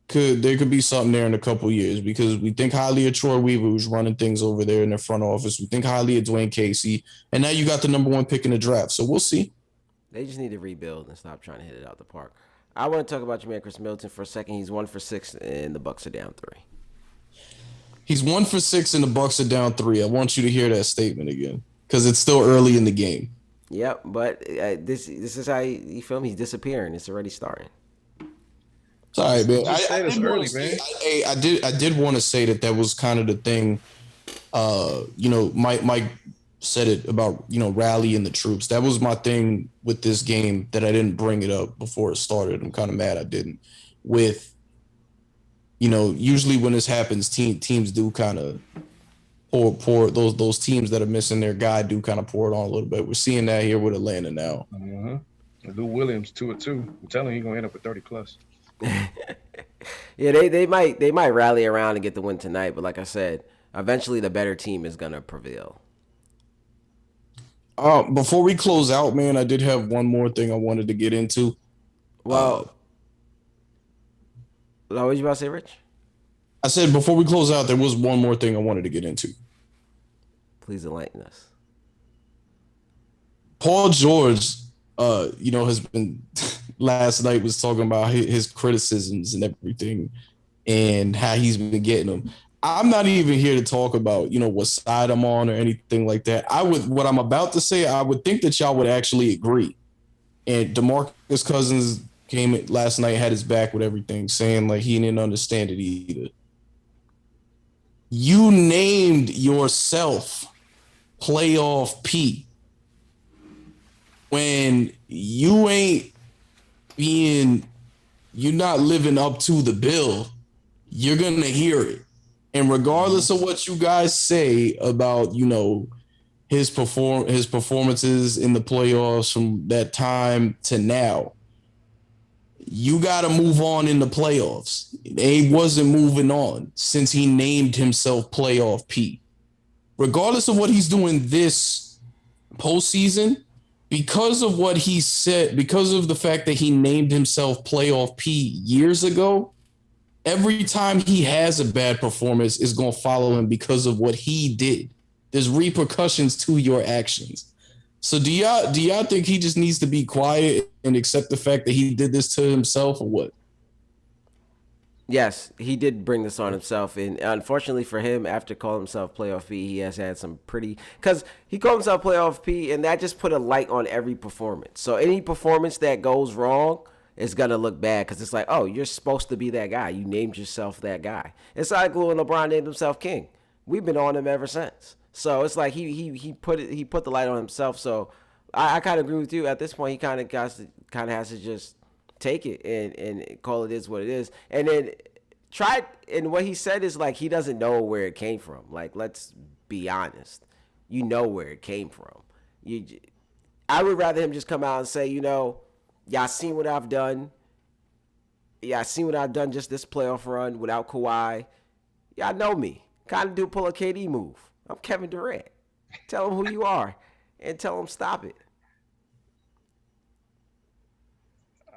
there could be something there in a couple of years, because we think highly of Troy Weaver, who's running things over there in the front office. We think highly of Dwayne Casey, and now you got the number 1 pick in the draft. So we'll see. They just need to rebuild and stop trying to hit it out the park. I want to talk about your man Chris Middleton for a second. He's 1 for 6, and the Bucks are down 3. He's 1 for 6 and the Bucks are down 3. I want you to hear that statement again, because it's still early in the game. Yep, but this is how you feel me. He's disappearing. It's already starting. It's all right, man. I did want to say that was kind of the thing. Mike said it about rallying the troops. That was my thing with this game, that I didn't bring it up before it started. I'm kind of mad I didn't. Usually when this happens, teams do kind of pour those teams that are missing their guy do kind of pour it on a little bit. We're seeing that here with Atlanta now. Mm-hmm. Lou Williams 2-2. I'm telling you, he's gonna end up at 30+. Yeah, they might rally around and get the win tonight, but like I said, eventually the better team is gonna prevail. Before we close out, man, I did have one more thing I wanted to get into. Uh, Well, what was you about to say, Rich? I said before we close out, there was one more thing I wanted to get into. Please enlighten us. Paul George, has been last night was talking about his criticisms and everything and how he's been getting them. I'm not even here to talk about, what side I'm on or anything like that. What I'm about to say, I would think that y'all would actually agree. And DeMarcus Cousins came last night, had his back with everything, saying like he didn't understand it either. You named yourself playoff P when you're not living up to the bill. You're gonna hear it. And regardless of what you guys say about, his performances in the playoffs from that time to now, you got to move on in the playoffs. He wasn't moving on since he named himself playoff P. Regardless of what he's doing this postseason, because of what he said, because of the fact that he named himself playoff P years ago, every time he has a bad performance is going to follow him because of what he did. There's repercussions to your actions. So do y'all think he just needs to be quiet and accept the fact that he did this to himself, or what? Yes, he did bring this on himself, and unfortunately for him, after calling himself Playoff P, he has had some pretty because he called himself Playoff P, and that just put a light on every performance. So any performance that goes wrong is gonna look bad because it's like, oh, you're supposed to be that guy. You named yourself that guy. It's like when LeBron named himself King. We've been on him ever since. So it's like he put the light on himself. So I kind of agree with you. At this point, he kind of has to just take it and call it is what it is. And then try and what he said is like he doesn't know where it came from. Like, let's be honest. You know where it came from. I would rather him just come out and say, y'all seen what I've done. Yeah, I seen what I've done just this playoff run without Kawhi. Y'all know me. Kind of do pull a KD move. I'm Kevin Durant. Tell him who you are and tell him stop it.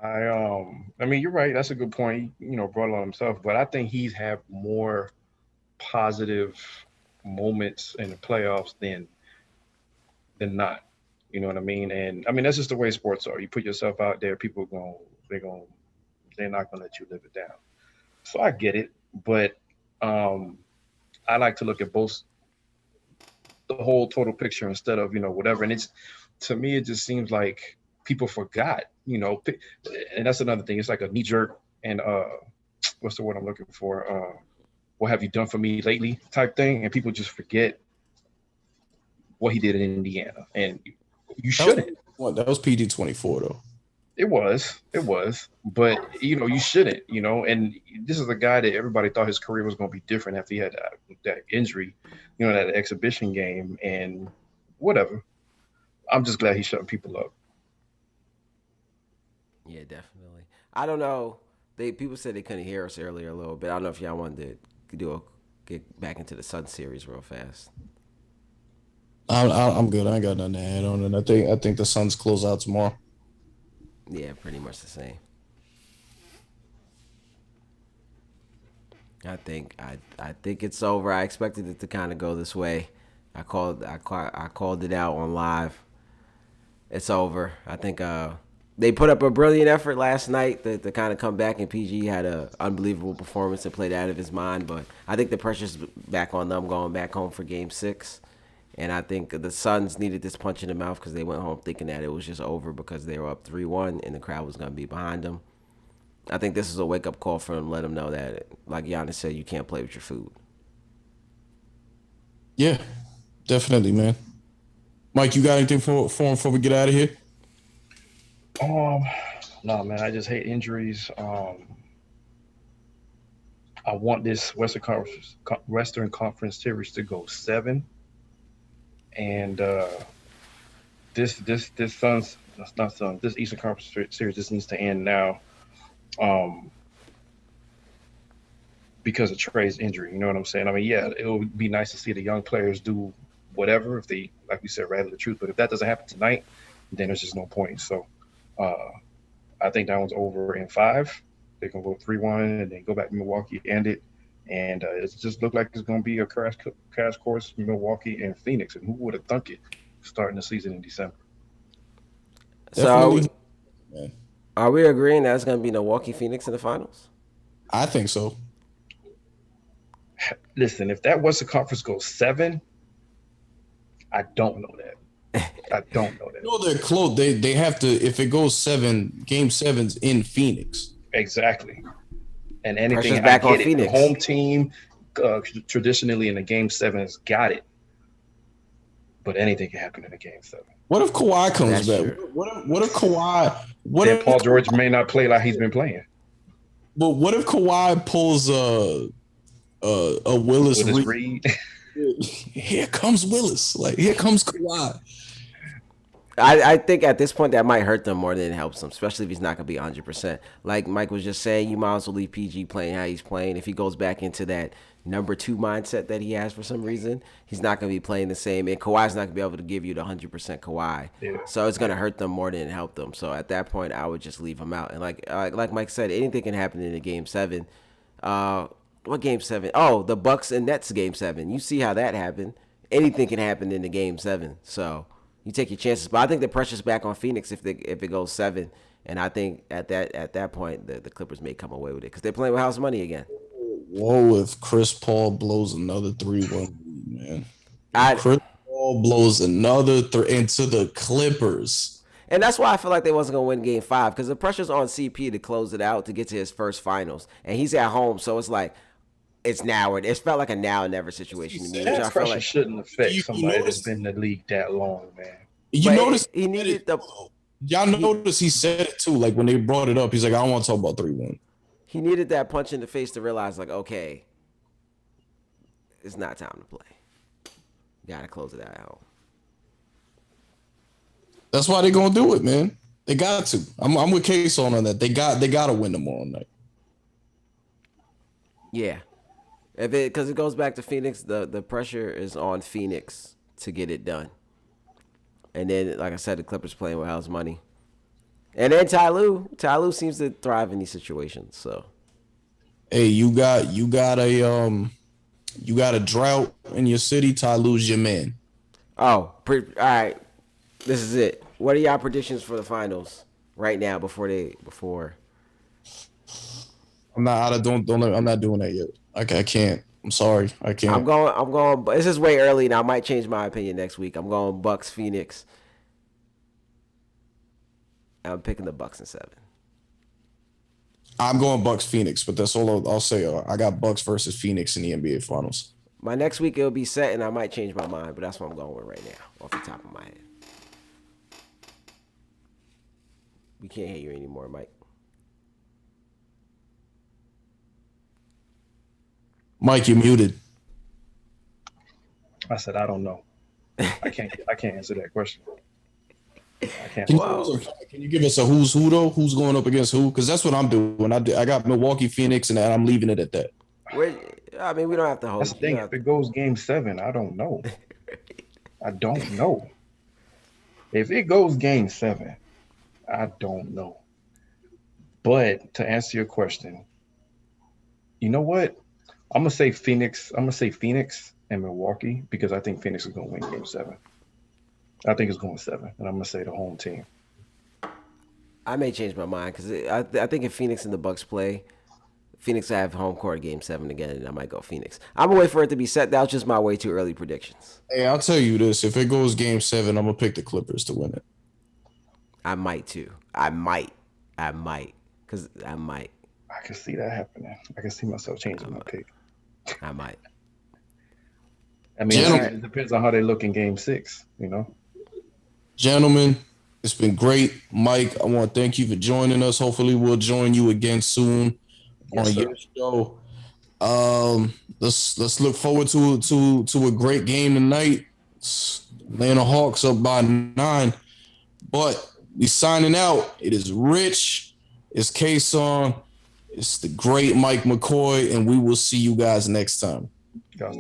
I mean, you're right. That's a good point. Brought it on himself, but I think he's had more positive moments in the playoffs than not. You know what I mean? And I mean that's just the way sports are. You put yourself out there, people are going they're not gonna let you live it down. So I get it, but um, I like to look at both the whole total picture instead of whatever. And it's to me, it just seems like people forgot, and that's another thing. It's like a knee jerk and what's the word I'm looking for? What have you done for me lately type thing, and people just forget what he did in Indiana, and you shouldn't. That was PG-24 though. It was, but you shouldn't, and this is a guy that everybody thought his career was going to be different after he had that injury, that exhibition game and whatever. I'm just glad he's shutting people up. Yeah, definitely. I don't know. People said they couldn't hear us earlier a little bit. I don't know if y'all wanted to get back into the Sun series real fast. I'm good. I ain't got nothing to add on it. I think the Suns close out tomorrow. Yeah, pretty much the same. I think it's over. I expected it to kind of go this way. I called it out on live. It's over. I think they put up a brilliant effort last night to kind of come back, and PG had an unbelievable performance and played out of his mind. But I think the pressure's back on them going back home for Game 6. And I think the Suns needed this punch in the mouth because they went home thinking that it was just over because they were up 3-1 and the crowd was going to be behind them. I think this is a wake-up call for them, let them know that, like Giannis said, you can't play with your food. Yeah, definitely, man. Mike, you got anything for him before we get out of here? No, man, I just hate injuries. I want this Western Conference series to go 7, and this Suns, that's not Suns, this Eastern Conference series just needs to end now, um, because of Trey's injury. You know what I'm saying? I mean, yeah, it would be nice to see the young players do whatever. If they, like we said, rattle the truth. But if that doesn't happen tonight, then there's just no point. So I think that one's over in 5. They can go 3-1 and then go back to Milwaukee, end it. And it just looked like it's going to be a crash course, Milwaukee and Phoenix. And who would have thunk it starting the season in December? So are we agreeing that it's going to be Milwaukee Phoenix in the finals? I think so. Listen, if that Western Conference goes 7, I don't know that. I don't know that. No, they're close. They have to. If it goes 7, Game 7's in Phoenix. Exactly. And anything Pressure's back on Phoenix. The home team traditionally in the Game 7 has got it. But anything can happen in a Game 7. What if Kawhi comes back? True. What if Kawhi? Then Paul George may not play like he's been playing. But what if Kawhi pulls a Willis Reed? Here comes Willis. Like, here comes Kawhi. I think at this point that might hurt them more than it helps them, especially if he's not going to be 100%. Like Mike was just saying, you might as well leave PG playing how he's playing. If he goes back into that number 2 mindset that he has for some reason, he's not going to be playing the same. And Kawhi's not going to be able to give you the 100% Kawhi. Yeah. So it's going to hurt them more than it help them. So at that point, I would just leave him out. And like Mike said, anything can happen in a Game 7. What Game 7? Oh, the Bucks and Nets Game 7. You see how that happened. Anything can happen in the Game 7. So you take your chances. But I think the pressure's back on Phoenix if it goes 7. And I think at that point, the Clippers may come away with it because they're playing with house money again. Whoa, if Chris Paul blows another 3-1, man. Chris Paul blows another 3 into the Clippers. And that's why I feel like they wasn't going to win Game 5 because the pressure's on CP to close it out to get to his first finals. And he's at home, so it's like, it's now. It felt like a now or never situation to me. That pressure shouldn't affect somebody that's been in the league that long, man. You notice he needed the. Y'all notice he said it too. Like when they brought it up, he's like, "I don't want to talk about 3-1." He needed that punch in the face to realize, like, okay, it's not time to play. You gotta close it out at home. That's why they're gonna do it, man. They got to. I'm with Kayson on that. They got to win tomorrow night. Yeah. Because it goes back to Phoenix, the pressure is on Phoenix to get it done. And then, like I said, the Clippers playing with house money. And then Ty Lue seems to thrive in these situations. So, hey, you got a drought in your city. Ty Lue's your man. Oh, all right. This is it. What are y'all predictions for the finals right now? Before I'm not doing that yet. I can't. I'm sorry. I can't. I'm going. This is way early, and I might change my opinion next week. I'm going Bucks Phoenix. I'm picking the Bucks in 7. I'm going Bucks Phoenix, but that's all I'll say. I got Bucks versus Phoenix in the NBA Finals. My next week it'll be set, and I might change my mind, but that's what I'm going with right now, off the top of my head. We can't hear you anymore, Mike. Mike, you're muted. I said I don't know. I can't answer that question. I can't. Can you give us a who's who though? Who's going up against who? Because that's what I'm doing. I got Milwaukee, Phoenix, and I'm leaving it at that. I mean, we don't have to hold. That's the thing. If it goes Game 7, I don't know. I don't know. If it goes Game 7, I don't know. But to answer your question, you know what? I'm gonna say Phoenix and Milwaukee because I think Phoenix is gonna win Game 7. I think it's going 7, and I'm gonna say the home team. I may change my mind because I think if Phoenix and the Bucks play, Phoenix will have home court Game 7 again, and I might go Phoenix. I'm gonna wait for it to be set. That was just my way too early predictions. Hey, I'll tell you this: if it goes Game 7, I'm gonna pick the Clippers to win it. I might too. I might. Because I might. I can see that happening. I can see myself changing my pick. I might. I mean, it depends on how they look in Game 6, you know? Gentlemen, it's been great. Mike, I want to thank you for joining us. Hopefully we'll join you again soon on your show. Let's look forward to a great game tonight. Atlanta Hawks up by 9. But we signing out. It is Rich. It's Kayson. It's the great Mike McCoy, and we will see you guys next time. Got it.